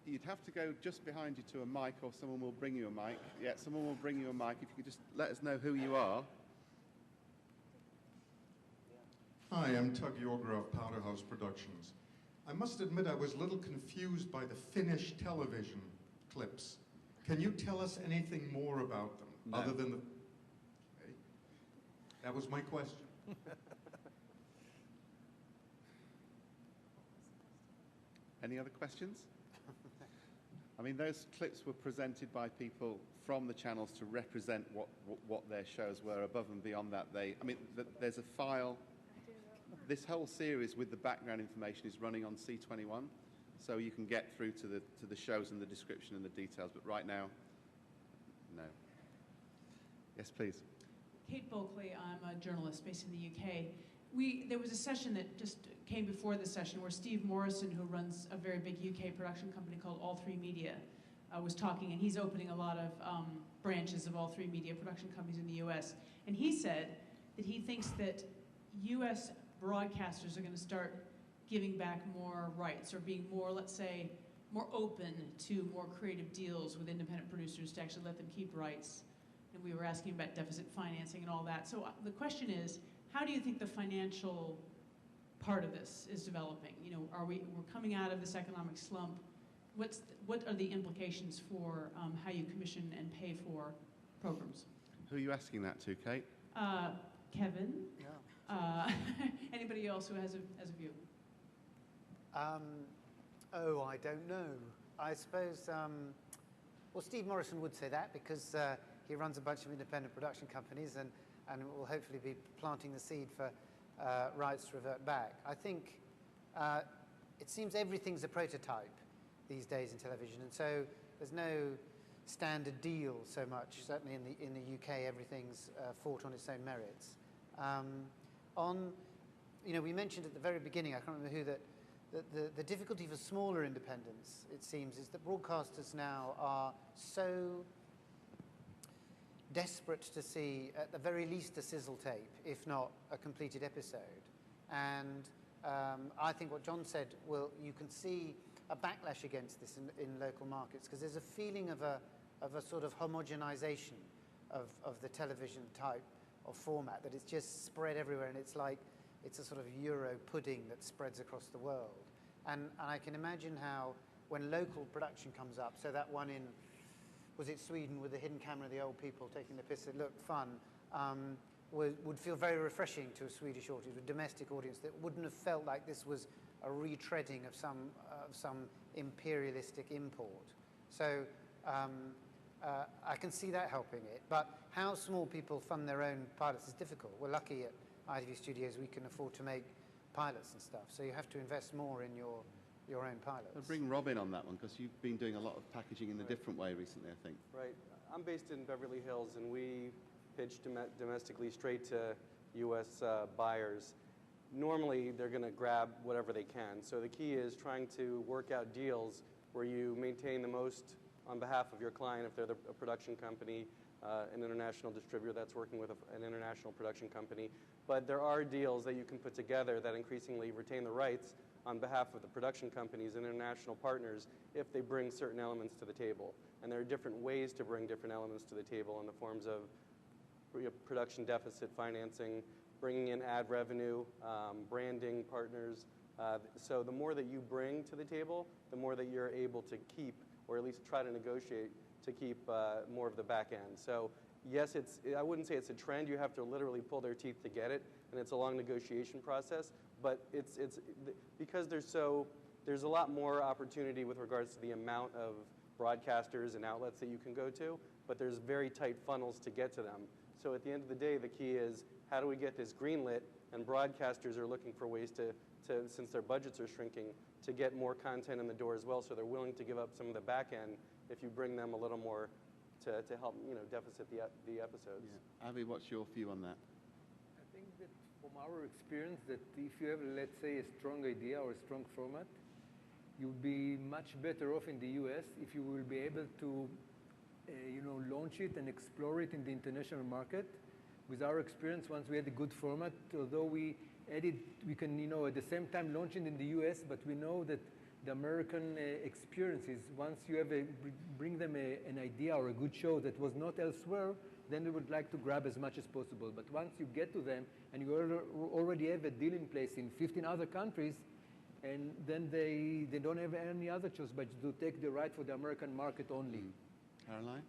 You'd have to go just behind you to a mic, or someone will bring you a mic. Yeah, someone will bring you a mic. If you could just let us know who you are. Hi, I'm Tug Yorger of Powderhouse Productions. I must admit I was a little confused by the Finnish television clips. Can you tell us anything more about them, other than the... Okay. That was my question. Any other questions? I mean, those clips were presented by people from the channels to represent what their shows were. Above and beyond that, there's a file. This whole series with the background information is running on C21, so you can get through to the shows and the description and the details. But right now, no. Yes, please. Kate Bulkley. I'm a journalist based in the UK. There was a session that just came before the session where Steve Morrison, who runs a very big UK production company called All3 Media, was talking, and he's opening a lot of branches of All3 Media production companies in the US. And he said that he thinks that US broadcasters are going to start giving back more rights, or being more, let's say, more open to more creative deals with independent producers to actually let them keep rights. And we were asking about deficit financing and all that. So the question is, how do you think the financial part of this is developing? You know, we're coming out of this economic slump. What are the implications for how you commission and pay for programs? Who are you asking that to, Kate? Kevin. Yeah. Anybody else who has a view? Oh, I don't know. I suppose, well, Steve Morrison would say that, because he runs a bunch of independent production companies and will hopefully be planting the seed for rights to revert back. I think it seems everything's a prototype these days in television, and so there's no standard deal so much. Certainly in the UK, everything's fought on its own merits. You know, we mentioned at the very beginning, I can't remember who, that the difficulty for smaller independents, it seems, is that broadcasters now are so desperate to see, at the very least, a sizzle tape, if not a completed episode. And I think what John said, you can see a backlash against this in local markets, because there's a feeling of a sort of homogenization of the television type of format, that it's just spread everywhere, and it's like it's a sort of Euro pudding that spreads across the world. And I can imagine how when local production comes up, so that one in, was it Sweden, with the hidden camera, the old people taking the piss, it looked fun, would feel very refreshing to a Swedish audience, a domestic audience, that wouldn't have felt like this was a retreading of some imperialistic import. So I can see that helping it, but how small people fund their own pilots is difficult. We're lucky at ITV Studios we can afford to make pilots and stuff, so you have to invest more in your own pilots. I'll bring Rob in on that one, because you've been doing a lot of packaging in a different way recently, I think. Right. I'm based in Beverly Hills, and we pitch domestically straight to U.S. Buyers. Normally, they're going to grab whatever they can. So the key is trying to work out deals where you maintain the most on behalf of your client, if they're a production company, an international distributor that's working with an international production company. But there are deals that you can put together that increasingly retain the rights on behalf of the production companies and international partners if they bring certain elements to the table. And there are different ways to bring different elements to the table in the forms of production deficit financing, bringing in ad revenue, branding partners. So the more that you bring to the table, the more that you're able to keep, or at least try to negotiate to keep more of the back end. So yes, I wouldn't say it's a trend. You have to literally pull their teeth to get it, and it's a long negotiation process. But it's because there's a lot more opportunity with regards to the amount of broadcasters and outlets that you can go to, but there's very tight funnels to get to them. So at the end of the day, the key is, how do we get this greenlit? And broadcasters are looking for ways to since their budgets are shrinking, to get more content in the door as well, so they're willing to give up some of the back end if you bring them a little more to help, deficit the episodes. Yeah. Abby, what's your view on that? I think that from our experience, that if you have, let's say, a strong idea or a strong format, you'll be much better off in the US if you will be able to launch it and explore it in the international market. With our experience, once we had a good format, although we can, at the same time launch it in the US, but we know that the American experience is, once you bring them an idea or a good show that was not elsewhere, then they would like to grab as much as possible. But once you get to them and you already have a deal in place in 15 other countries, and then they don't have any other choice but to take the right for the American market only. Caroline?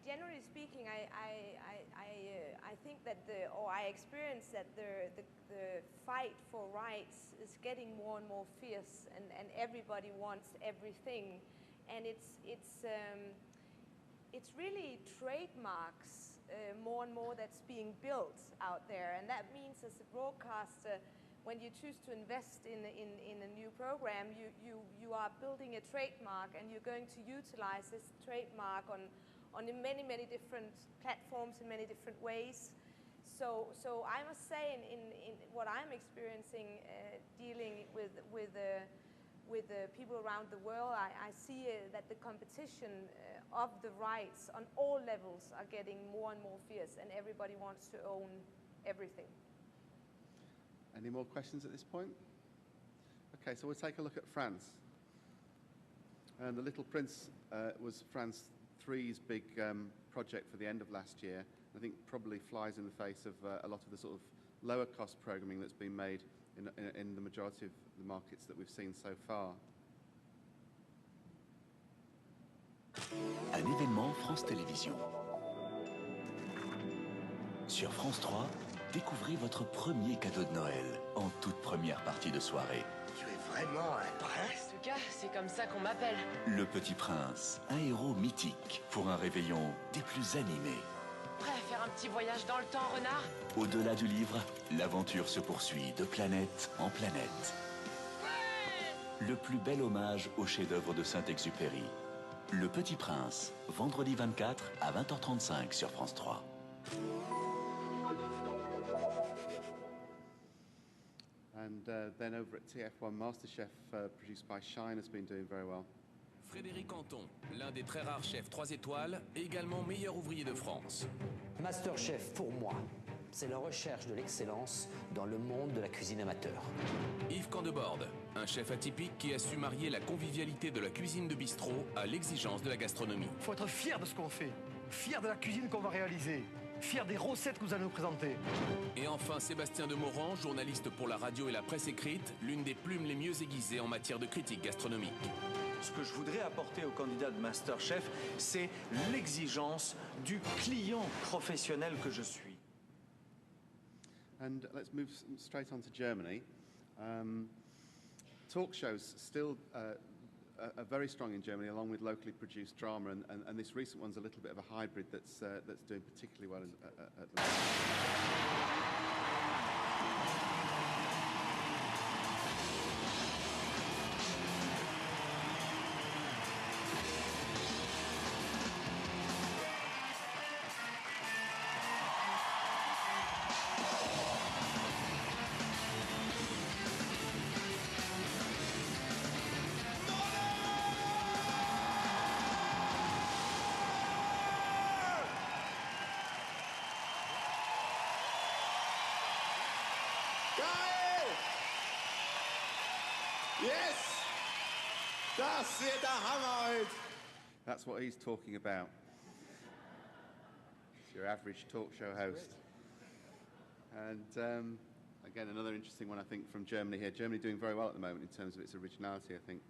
Generally speaking, I think that I experience that the fight for rights is getting more and more fierce, and everybody wants everything, and it's really trademarks more and more that's being built out there, and that means as a broadcaster, when you choose to invest in a new program, you are building a trademark, and you're going to utilize this trademark on many, many different platforms in many different ways. So I must say, in what I'm experiencing, dealing with the people around the world, I see that the competition of the rights on all levels are getting more and more fierce, and everybody wants to own everything. Any more questions at this point? Okay, so we'll take a look at France. And The Little Prince was France 3's big project for the end of last year. I think probably flies in the face of a lot of the sort of lower cost programming that's been made in the majority of the markets that we've seen so far. Un événement France Télévisions. Sur France 3, découvrez votre premier cadeau de Noël en toute première partie de soirée. Tu es vraiment un prince? En tout cas, c'est comme ça qu'on m'appelle. Le Petit Prince, un héros mythique pour un réveillon des plus animés. Prêt à faire un petit voyage dans le temps, renard? Au-delà du livre, l'aventure se poursuit de planète en planète. Ouais! Le plus bel hommage au chef-d'œuvre de Saint-Exupéry. Le Petit Prince, vendredi 24 à 20h35 sur France 3. And then over at TF1, MasterChef, produced by Shine, has been doing very well. Frédéric Canton, l'un des très rares chefs 3 étoiles, et également meilleur ouvrier de France. Masterchef, pour moi, c'est la recherche de l'excellence dans le monde de la cuisine amateur. Yves Candeborde, un chef atypique qui a su marier la convivialité de la cuisine de bistrot à l'exigence de la gastronomie. Il faut être fier de ce qu'on fait, fier de la cuisine qu'on va réaliser, fier des recettes que vous allez nous présenter. Et enfin Sébastien Demorand, journaliste pour la radio et la presse écrite, l'une des plumes les mieux aiguisées en matière de critique gastronomique. Ce que je voudrais apporter aux candidats de Masterchef, c'est l'exigence du client professionnel que je suis. And let's move straight on to Germany. Talk shows still are very strong in Germany, along with locally produced drama, and this recent one's a little bit of a hybrid that's doing particularly well at the moment. Yes! Das wird der Hammer heute! That's what he's talking about. It's your average talk show host. And again, another interesting one, I think, from Germany here. Germany doing very well at the moment in terms of its originality, I think.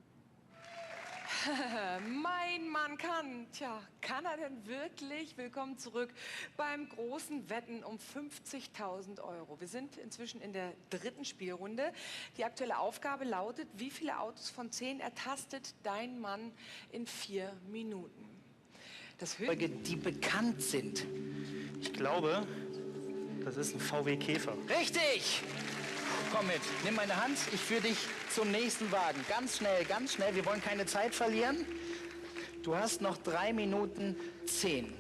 Mein Mann kann. Tja, kann er denn wirklich? Willkommen zurück beim großen Wetten um 50.000 Euro. Wir sind inzwischen in der 3. Spielrunde. Die aktuelle Aufgabe lautet, wie viele Autos von 10 ertastet dein Mann in 4 Minuten? Das Die bekannt sind. Ich glaube, das ist ein VW Käfer. Richtig! Komm mit, nimm meine Hand, ich führe dich zum nächsten Wagen. Ganz schnell, wir wollen keine Zeit verlieren. Du hast noch 3 Minuten 10.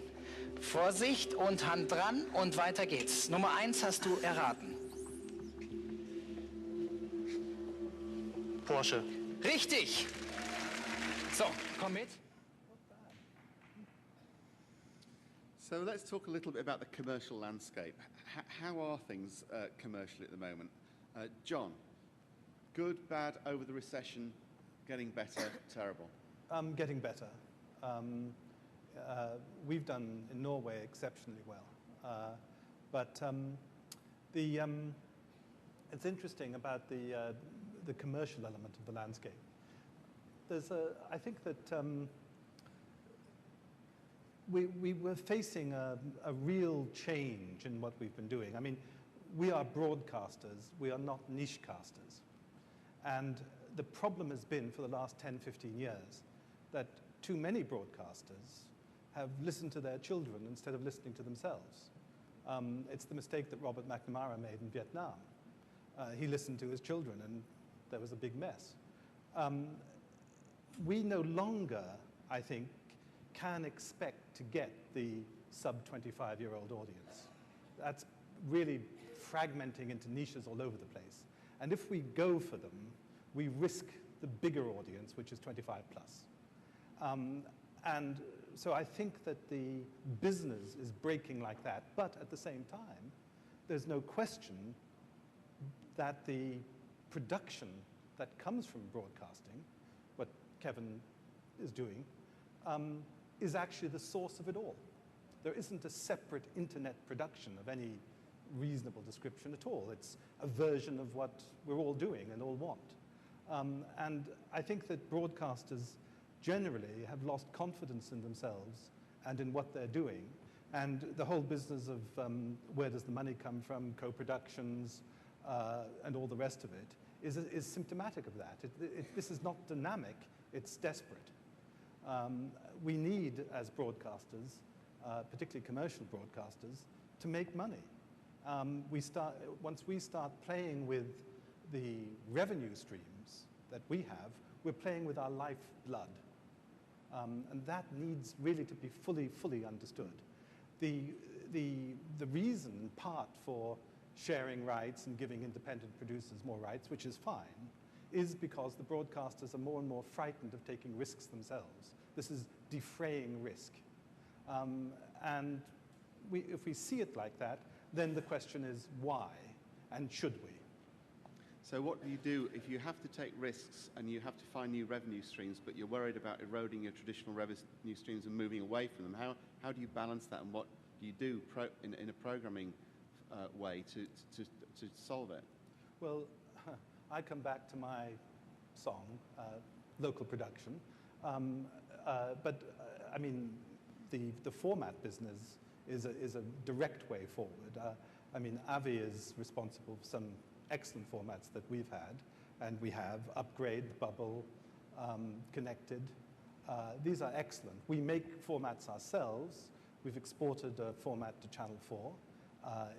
Vorsicht und Hand dran und weiter geht's. Nummer 1 hast du erraten. Porsche. Richtig! So, komm mit. So let's talk a little bit about the commercial landscape. How are things commercially at the moment? John, good, bad, over the recession, getting better, terrible? Getting better. We've done in Norway exceptionally well. But it's interesting about the commercial element of the landscape. I think that we were facing a real change in what we've been doing. I mean, we are broadcasters, we are not niche casters. And the problem has been for the last 10, 15 years that too many broadcasters have listened to their children instead of listening to themselves. It's the mistake that Robert McNamara made in Vietnam. He listened to his children and there was a big mess. We no longer, I think, can expect to get the sub-25-year-old audience. That's really fragmenting into niches all over the place. And if we go for them, we risk the bigger audience, which is 25 plus. And so I think that the business is breaking like that, but at the same time, there's no question that the production that comes from broadcasting, what Kevin is doing, is actually the source of it all. There isn't a separate internet production of any reasonable description at all. It's a version of what we're all doing and all want. And I think that broadcasters generally have lost confidence in themselves and in what they're doing. And the whole business of where does the money come from, co-productions, and all the rest of it is symptomatic of that. This is not dynamic, it's desperate. We need, as broadcasters, particularly commercial broadcasters, to make money. Once we start playing with the revenue streams that we have, we're playing with our lifeblood. And that needs really to be fully understood. The reason, in part, for sharing rights and giving independent producers more rights, which is fine, is because the broadcasters are more and more frightened of taking risks themselves. This is defraying risk. And if we see it like that, then the question is why, and should we? So what do you do if you have to take risks and you have to find new revenue streams, but you're worried about eroding your traditional revenue streams and moving away from them? How do you balance that, and what do you do in a programming way to solve it? Well, I come back to my song, local production. But I mean, the format business is a direct way forward. I mean, Avi is responsible for some excellent formats that we've had, and we have Upgrade, Bubble, Connected. These are excellent. We make formats ourselves. We've exported a format to Channel 4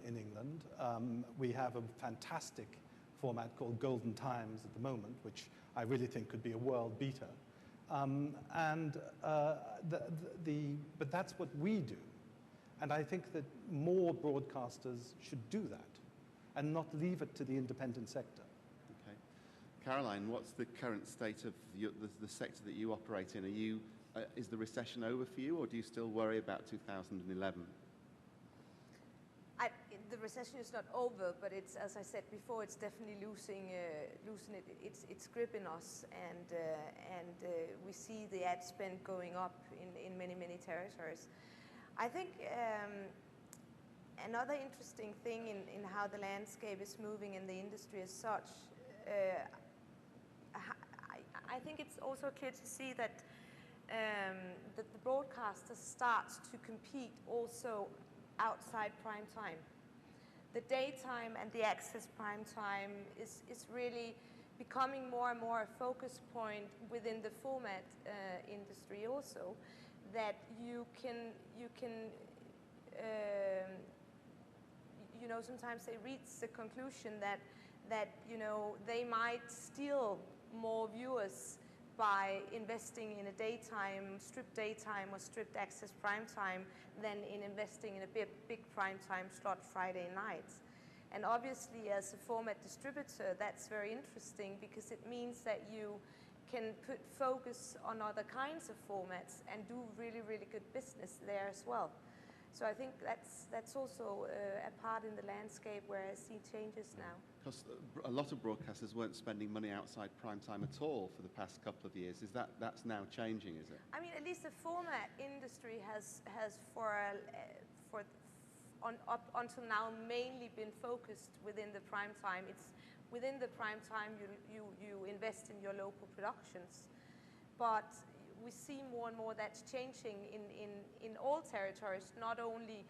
in England. We have a fantastic format called Golden Times at the moment, which I really think could be a world beater. But that's what we do. And I think that more broadcasters should do that and not leave it to the independent sector. Okay. Caroline, what's the current state of the sector that you operate in? Is the recession over for you, or do you still worry about 2011? The recession is not over, but it's, as I said before, it's definitely losing its grip in us, and we see the ad spend going up in many territories. I think another interesting thing in how the landscape is moving in the industry as such, I think it's also clear to see that the broadcaster starts to compete also outside prime time. The daytime and the access prime time is really becoming more and more a focus point within the format industry also, that you can you know, sometimes they reach the conclusion that you know, they might steal more viewers by investing in a daytime, stripped daytime or stripped access prime time than in investing in a big prime time slot Friday nights. And obviously as a format distributor, that's very interesting because it means that you can put focus on other kinds of formats and do really good business there as well. So I think that's also a part in the landscape where I see changes now. Because a lot of broadcasters weren't spending money outside prime time at all for the past couple of years. That's now changing, is it? I mean, at least the format industry has until now mainly been focused within the prime time. It's within the prime time you invest in your local productions, but we see more and more that's changing in all territories, not only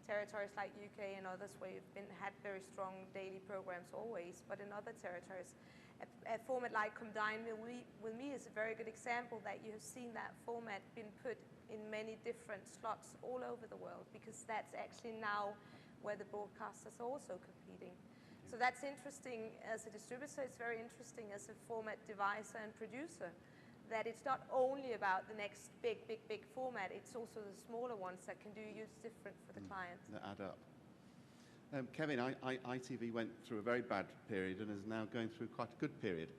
territories like UK and others where you've had very strong daily programs always, but in other territories. A format like Come Dine With Me is a very good example that you have seen that format been put in many different slots all over the world, because that's actually now where the broadcasters are also competing. So that's interesting as a distributor, it's very interesting as a format deviser and producer, that it's not only about the next big format, it's also the smaller ones that can do use different for the client. That add up. Kevin, ITV went through a very bad period and is now going through quite a good period.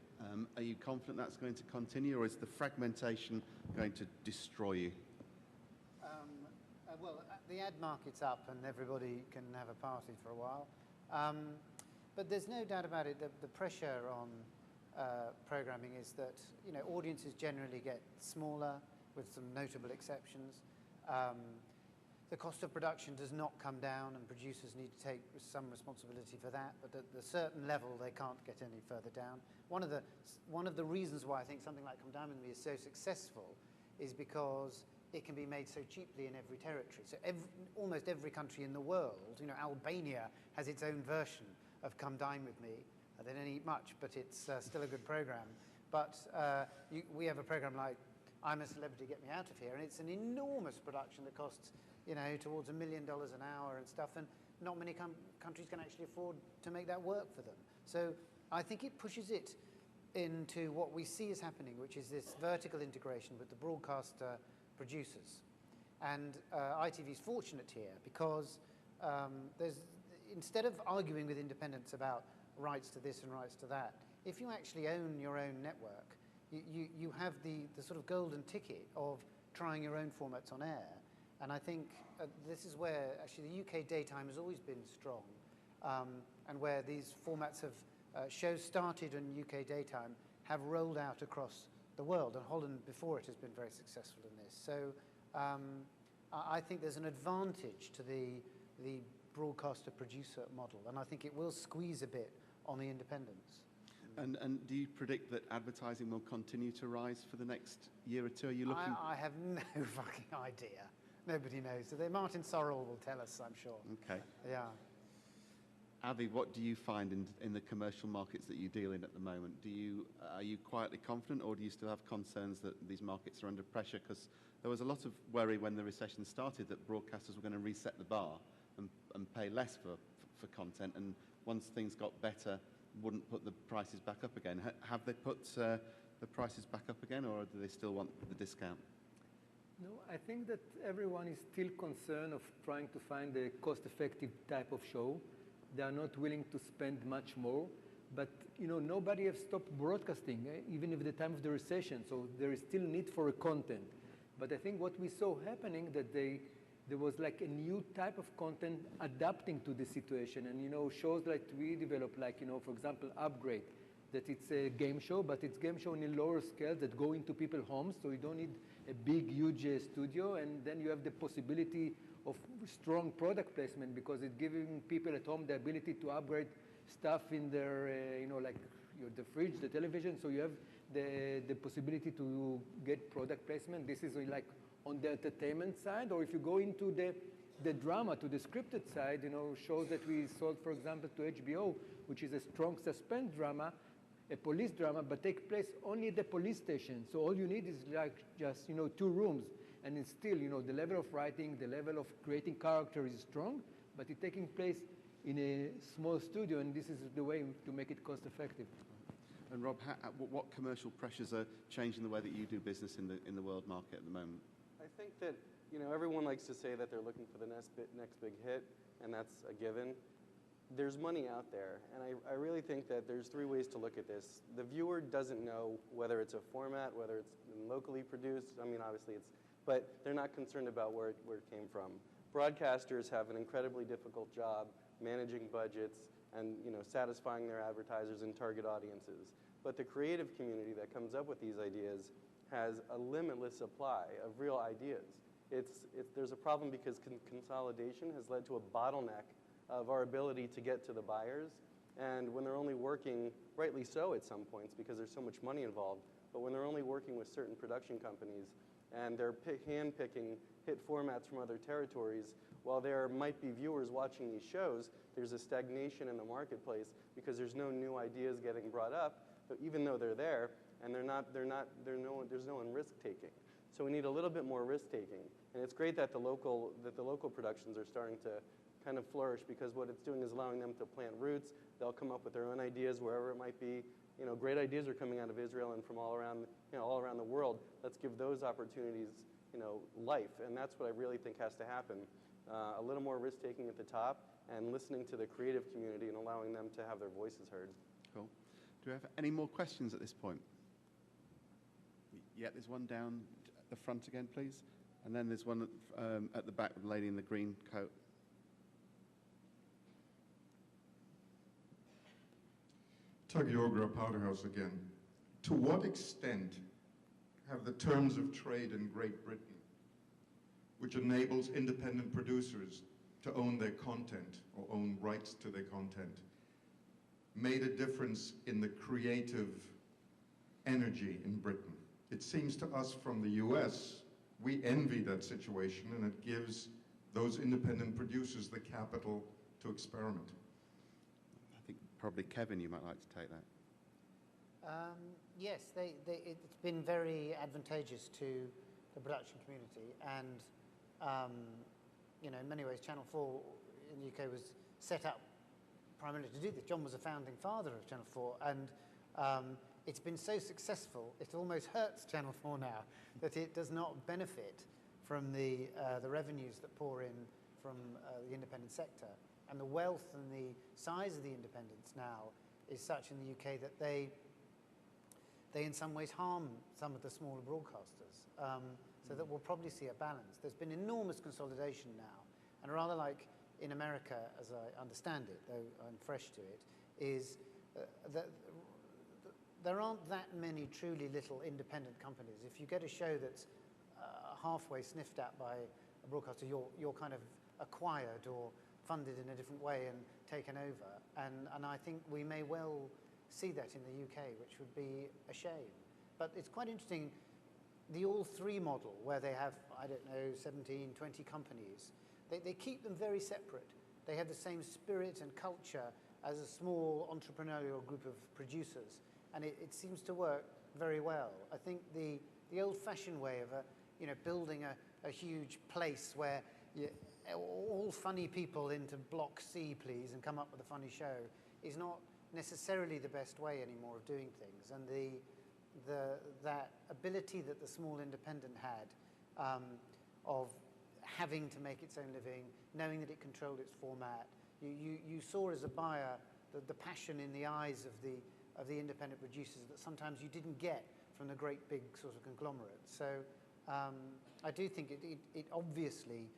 Are you confident that's going to continue, or is the fragmentation going to destroy you? Well, the ad market's up and everybody can have a party for a while. But there's no doubt about it that the pressure on programming is that, you know, audiences generally get smaller, with some notable exceptions. The cost of production does not come down, and producers need to take some responsibility for that, but at a certain level they can't get any further down. One of the reasons why I think something like Come Dine With Me is so successful is because it can be made so cheaply in every territory. So almost every country in the world, you know, Albania has its own version of Come Dine With Me. They don't eat much, but it's still a good program. But we have a program like I'm a Celebrity, Get Me Out of Here, and it's an enormous production that costs, you know, towards $1 million an hour and stuff, and not many countries can actually afford to make that work for them. So I think it pushes it into what we see is happening, which is this vertical integration with the broadcaster producers. And ITV is fortunate here because instead of arguing with independents about rights to this and rights to that, if you actually own your own network, you have the sort of golden ticket of trying your own formats on air. And I think this is where actually the UK daytime has always been strong, and where these formats have, shows started in UK daytime, have rolled out across the world. And Holland before it has been very successful in this. So I think there's an advantage to the broadcaster-producer model, and I think it will squeeze a bit on the independents. And do you predict that advertising will continue to rise for the next year or two? Are you looking? I have no fucking idea. Nobody knows. So Martin Sorrell will tell us, I'm sure. Okay. Yeah. Avi, what do you find in the commercial markets that you deal in at the moment? Are you quietly confident, or do you still have concerns that these markets are under pressure? Because there was a lot of worry when the recession started that broadcasters were going to reset the bar and pay less for content, and once things got better, wouldn't put the prices back up again. Have they put the prices back up again, or do they still want the discount? No, I think that everyone is still concerned of trying to find a cost-effective type of show. They are not willing to spend much more. But, you know, nobody has stopped broadcasting, even at the time of the recession. So there is still need for a content. But I think what we saw happening that there was like a new type of content adapting to the situation. And, you know, shows like we developed, like, you know, for example, Upgrade, that it's a game show, but it's game show in a lower scale that go into people's homes. So you don't need a big, huge studio. And then you have the possibility of strong product placement because it's giving people at home the ability to upgrade stuff in their, you know, like the fridge, the television. So you have the possibility to get product placement. This is like on the entertainment side. Or if you go into the drama, to the scripted side, you know, shows that we sold, for example, to HBO, which is a strong suspense drama, a police drama, but take place only at the police station. So all you need is like just, you know, 2 rooms. And it's still, you know, the level of writing, the level of creating character is strong, but it's taking place in a small studio, and this is the way to make it cost effective. And Rob, what commercial pressures are changing the way that you do business in the world market at the moment? I think that, you know, everyone likes to say that they're looking for the next big hit, and that's a given. There's money out there, and I really think that there's 3 ways to look at this. The viewer doesn't know whether it's a format, whether it's locally produced. I mean, obviously it's, but they're not concerned about where it came from. Broadcasters have an incredibly difficult job managing budgets and, you know, satisfying their advertisers and target audiences. But the creative community that comes up with these ideas has a limitless supply of real ideas. There's a problem because consolidation has led to a bottleneck of our ability to get to the buyers. And when they're only working, rightly so at some points because there's so much money involved, but when they're only working with certain production companies and they're hand-picking hit formats from other territories, while there might be viewers watching these shows, there's a stagnation in the marketplace because there's no new ideas getting brought up, but even though they're there, and there's no one risk-taking. So we need a little bit more risk-taking. And it's great that the local productions are starting to kind of flourish because what it's doing is allowing them to plant roots. They'll come up with their own ideas wherever it might be. You know, great ideas are coming out of Israel and from all around the world. Let's give those opportunities, you know, life. And that's what I really think has to happen. A little more risk-taking at the top and listening to the creative community and allowing them to have their voices heard. Cool. Do we have any more questions at this point? Yeah, there's one down at the front again, please. And then there's one at the back with the lady in the green coat. Tug Yogra, Powderhouse again. To what extent have the terms of trade in Great Britain, which enables independent producers to own their content or own rights to their content, made a difference in the creative energy in Britain? It seems to us from the US, we envy that situation, and it gives those independent producers the capital to experiment. I think probably Kevin, you might like to take that. Yes, it's been very advantageous to the production community, and you know, in many ways, Channel 4 in the UK was set up primarily to do this. John was a founding father of Channel 4, and it's been so successful, it almost hurts Channel 4 now that it does not benefit from the revenues that pour in from the independent sector. And the wealth and the size of the independents now is such in the UK that they in some ways harm some of the smaller broadcasters. So that we'll probably see a balance. There's been enormous consolidation now, and rather like in America, as I understand it, though I'm fresh to it, is that there aren't that many truly little independent companies. If you get a show that's halfway sniffed at by a broadcaster, you're kind of acquired or funded in a different way and taken over. And I think we may well see that in the UK, which would be a shame. But it's quite interesting, the all-three model, where they have, I don't know, 17, 20 companies, they keep them very separate. They have the same spirit and culture as a small entrepreneurial group of producers, and it seems to work very well. I think the old-fashioned way of building a huge place where all funny people into block C, please, and come up with a funny show is not necessarily the best way anymore of doing things. And that ability that the small independent had of having to make its own living, knowing that it controlled its format, you saw as a buyer the passion in the eyes of the independent producers that sometimes you didn't get from the great big sort of conglomerates. So I do think it obviously,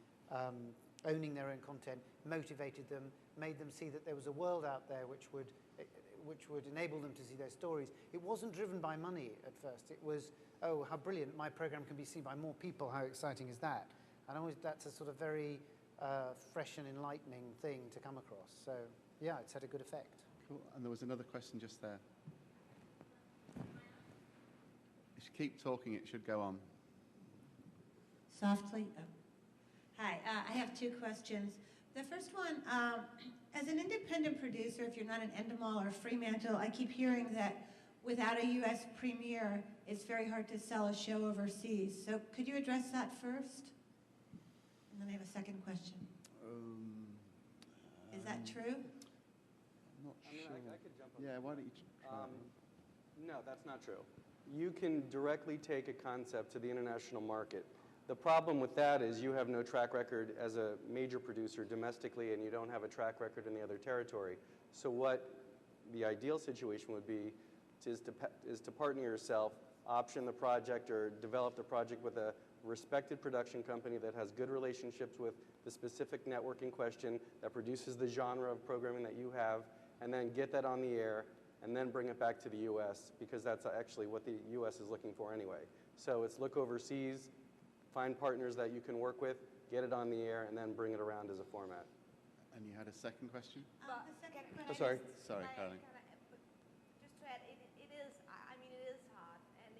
owning their own content, motivated them, made them see that there was a world out there which would enable them to see their stories. It wasn't driven by money at first. It was, oh, how brilliant, my program can be seen by more people, how exciting is that? And always that's a sort of very fresh and enlightening thing to come across. So yeah, it's had a good effect. Cool. And there was another question just there. If you keep talking, it should go on. Softly. Oh. Hi, I have two questions. The first one, as an independent producer, if you're not an Endemol or Fremantle, I keep hearing that without a US premiere, it's very hard to sell a show overseas. So could you address that first? And then I have a second question. Is that true? I'm not sure. I could jump on Yeah, why don't you try No, that's not true. You can directly take a concept to the international market. The problem with that is you have no track record as a major producer domestically, and you don't have a track record in the other territory. So what the ideal situation would be is to partner yourself, option the project, or develop the project with a respected production company that has good relationships with the specific network in question, that produces the genre of programming that you have, and then get that on the air, and then bring it back to the US, because that's actually what the US is looking for anyway. So it's look overseas, find partners that you can work with, get it on the air, and then bring it around as a format. And you had a second question? The second question. Oh, sorry. Sorry, Caroline. Just to add, it is hard, and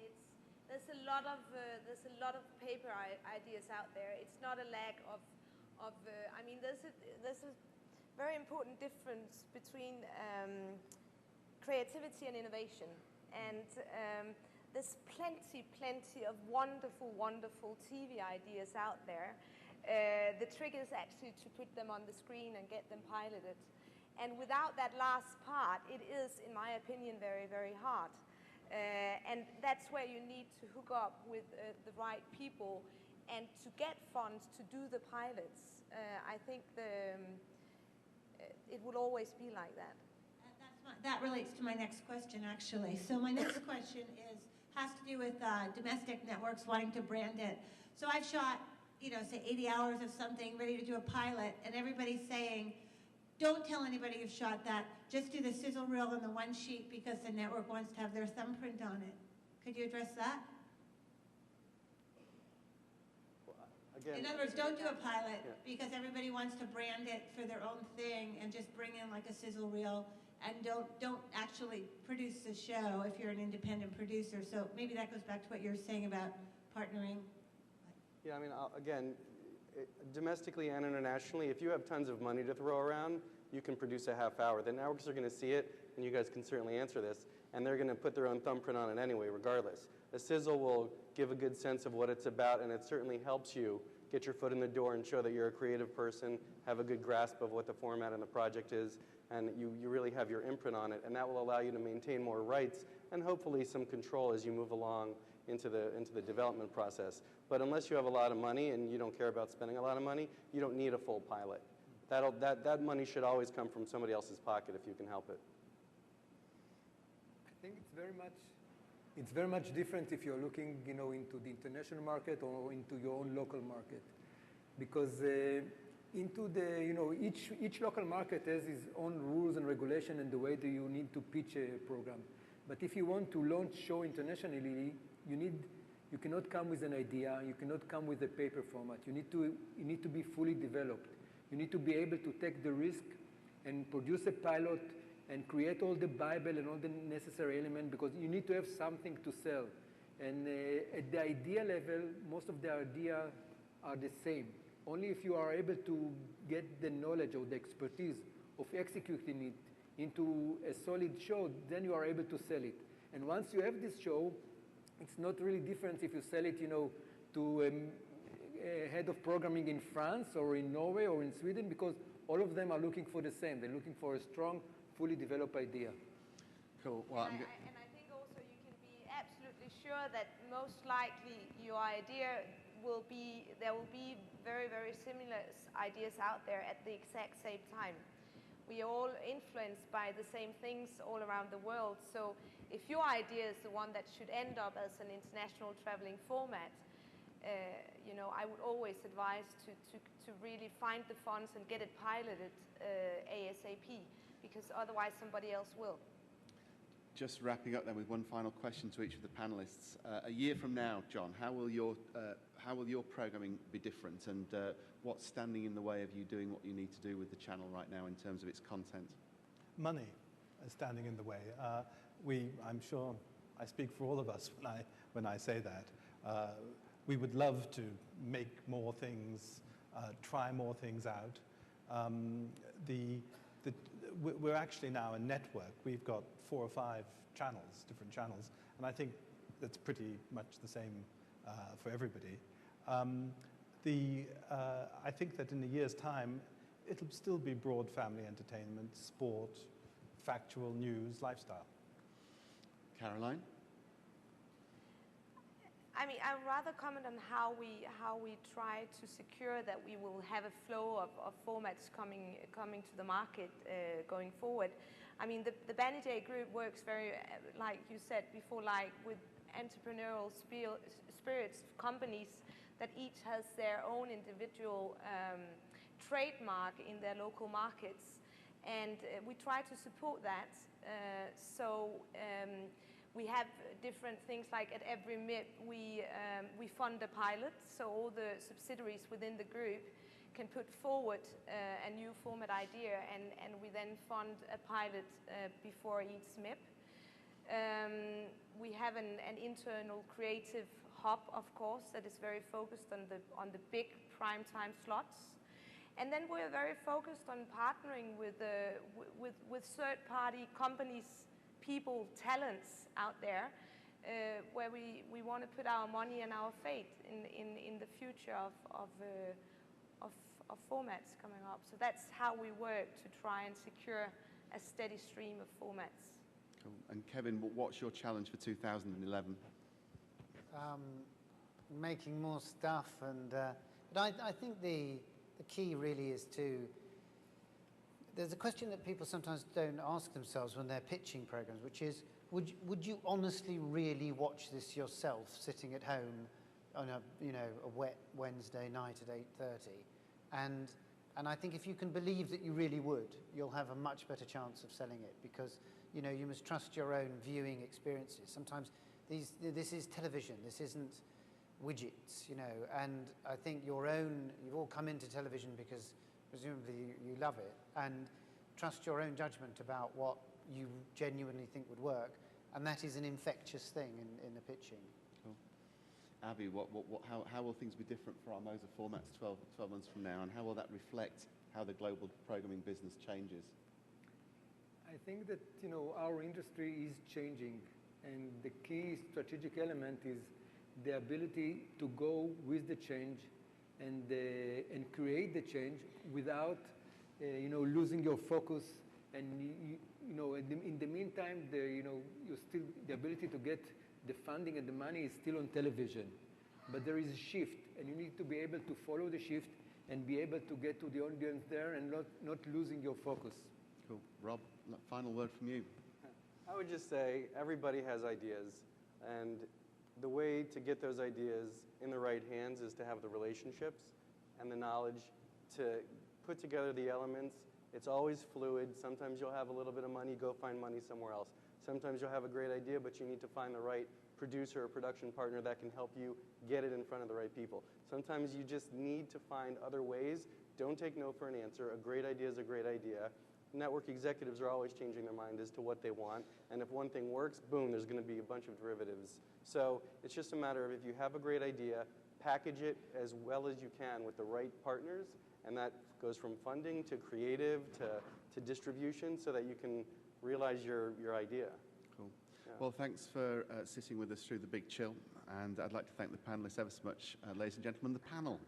there's a lot of paper ideas out there. It's not a lack of there's a very important difference between creativity and innovation, and there's plenty of wonderful TV ideas out there. The trick is actually to put them on the screen and get them piloted. And without that last part, it is, in my opinion, very, very hard. And that's where you need to hook up with the right people and to get funds to do the pilots. I think it will always be like that. That relates to my next question, actually. So my next question has to do with domestic networks wanting to brand it. So I've shot, say 80 hours of something, ready to do a pilot, and everybody's saying, don't tell anybody you've shot that. Just do the sizzle reel and the one sheet because the network wants to have their thumbprint on it. Could you address that? Again, in other words, don't do a pilot because everybody wants to brand it for their own thing and just bring in like a sizzle reel, and don't actually produce the show if you're an independent producer. So maybe that goes back to what you were saying about partnering. Yeah, I mean, again, domestically and internationally, if you have tons of money to throw around, you can produce a half hour. The networks are going to see it, and you guys can certainly answer this, and they're going to put their own thumbprint on it anyway, regardless. A sizzle will give a good sense of what it's about, and it certainly helps you get your foot in the door and show that you're a creative person, have a good grasp of what the format and the project is, and you really have your imprint on it, and that will allow you to maintain more rights and hopefully some control as you move along into the development process. But unless you have a lot of money and you don't care about spending a lot of money, you don't need a full pilot. That money should always come from somebody else's pocket if you can help it. think it's very much different if you're looking, into the international market or into your own local market, because into the, each local market has its own rules and regulation and the way that you need to pitch a program. But if you want to launch show internationally, you cannot come with an idea. You cannot come with a paper format. You need to be fully developed. You need to be able to take the risk and produce a pilot and create all the Bible and all the necessary elements, because you need to have something to sell. And at the idea level, most of the ideas are the same. Only if you are able to get the knowledge or the expertise of executing it into a solid show, then you are able to sell it. And once you have this show, it's not really different if you sell it, to a head of programming in France or in Norway or in Sweden, because all of them are looking for the same. They're looking for a strong, fully developed idea. Cool. Well, and I think also you can be absolutely sure that most likely your idea there will be very, very similar ideas out there at the exact same time. We are all influenced by the same things all around the world. So if your idea is the one that should end up as an international traveling format, I would always advise to really find the funds and get it piloted ASAP, because otherwise somebody else will. Just wrapping up then with one final question to each of the panelists. A year from now, John, how will your programming be different, and what's standing in the way of you doing what you need to do with the channel right now in terms of its content? Money is standing in the way. I'm sure I speak for all of us when I say that. We would love to make more things, try more things out. We're actually now a network. We've got 4 or 5 channels, different channels, and I think that's pretty much the same for everybody. I think that in a year's time, it'll still be broad family entertainment, sport, factual news, lifestyle. Caroline? I mean, I'd rather comment on how we try to secure that we will have a flow of formats coming to the market going forward. I mean, the Banijay Group works very, like you said before, like with entrepreneurial spirits companies that each has their own individual trademark in their local markets, and we try to support that. We have different things, like at every MIP we fund a pilot, so all the subsidiaries within the group can put forward a new format idea, and we then fund a pilot before each MIP. We have an internal creative hub, of course, that is very focused on the big primetime slots. And then we're very focused on partnering with third-party companies, people, talents out there, where we want to put our money and our faith in the future of formats coming up. So that's how we work to try and secure a steady stream of formats. Cool. And Kevin, what's your challenge for 2011? Making more stuff, but I think the key really is there's a question that people sometimes don't ask themselves when they're pitching programs, which is, would you honestly really watch this yourself sitting at home on a wet Wednesday night at 8:30? And I think if you can believe that you really would, you'll have a much better chance of selling it, because you must trust your own viewing experiences. Sometimes this is television. This isn't widgets, and I think you've all come into television because presumably you love it, and trust your own judgment about what you genuinely think would work, and that is an infectious thing in the pitching. Cool. Abby, how will things be different for our Moser formats 12 months from now, and how will that reflect how the global programming business changes? I think that our industry is changing, and the key strategic element is the ability to go with the change and create the change without losing your focus. And in the meantime, the ability to get the funding and the money is still on television, but there is a shift, and you need to be able to follow the shift and be able to get to the audience there and not losing your focus. Cool. Rob, final word from you. I would just say everybody has ideas, and the way to get those ideas in the right hands is to have the relationships and the knowledge to put together the elements. It's always fluid. Sometimes you'll have a little bit of money, go find money somewhere else. Sometimes you'll have a great idea, but you need to find the right producer or production partner that can help you get it in front of the right people. Sometimes you just need to find other ways. Don't take no for an answer. A great idea is a great idea. Network executives are always changing their mind as to what they want, and if one thing works, boom, there's going to be a bunch of derivatives. So it's just a matter of if you have a great idea, package it as well as you can with the right partners, and that goes from funding to creative to distribution so that you can realize your idea. Cool. Yeah. Well, thanks for sitting with us through the big chill, and I'd like to thank the panelists ever so much. Ladies and gentlemen, the panel.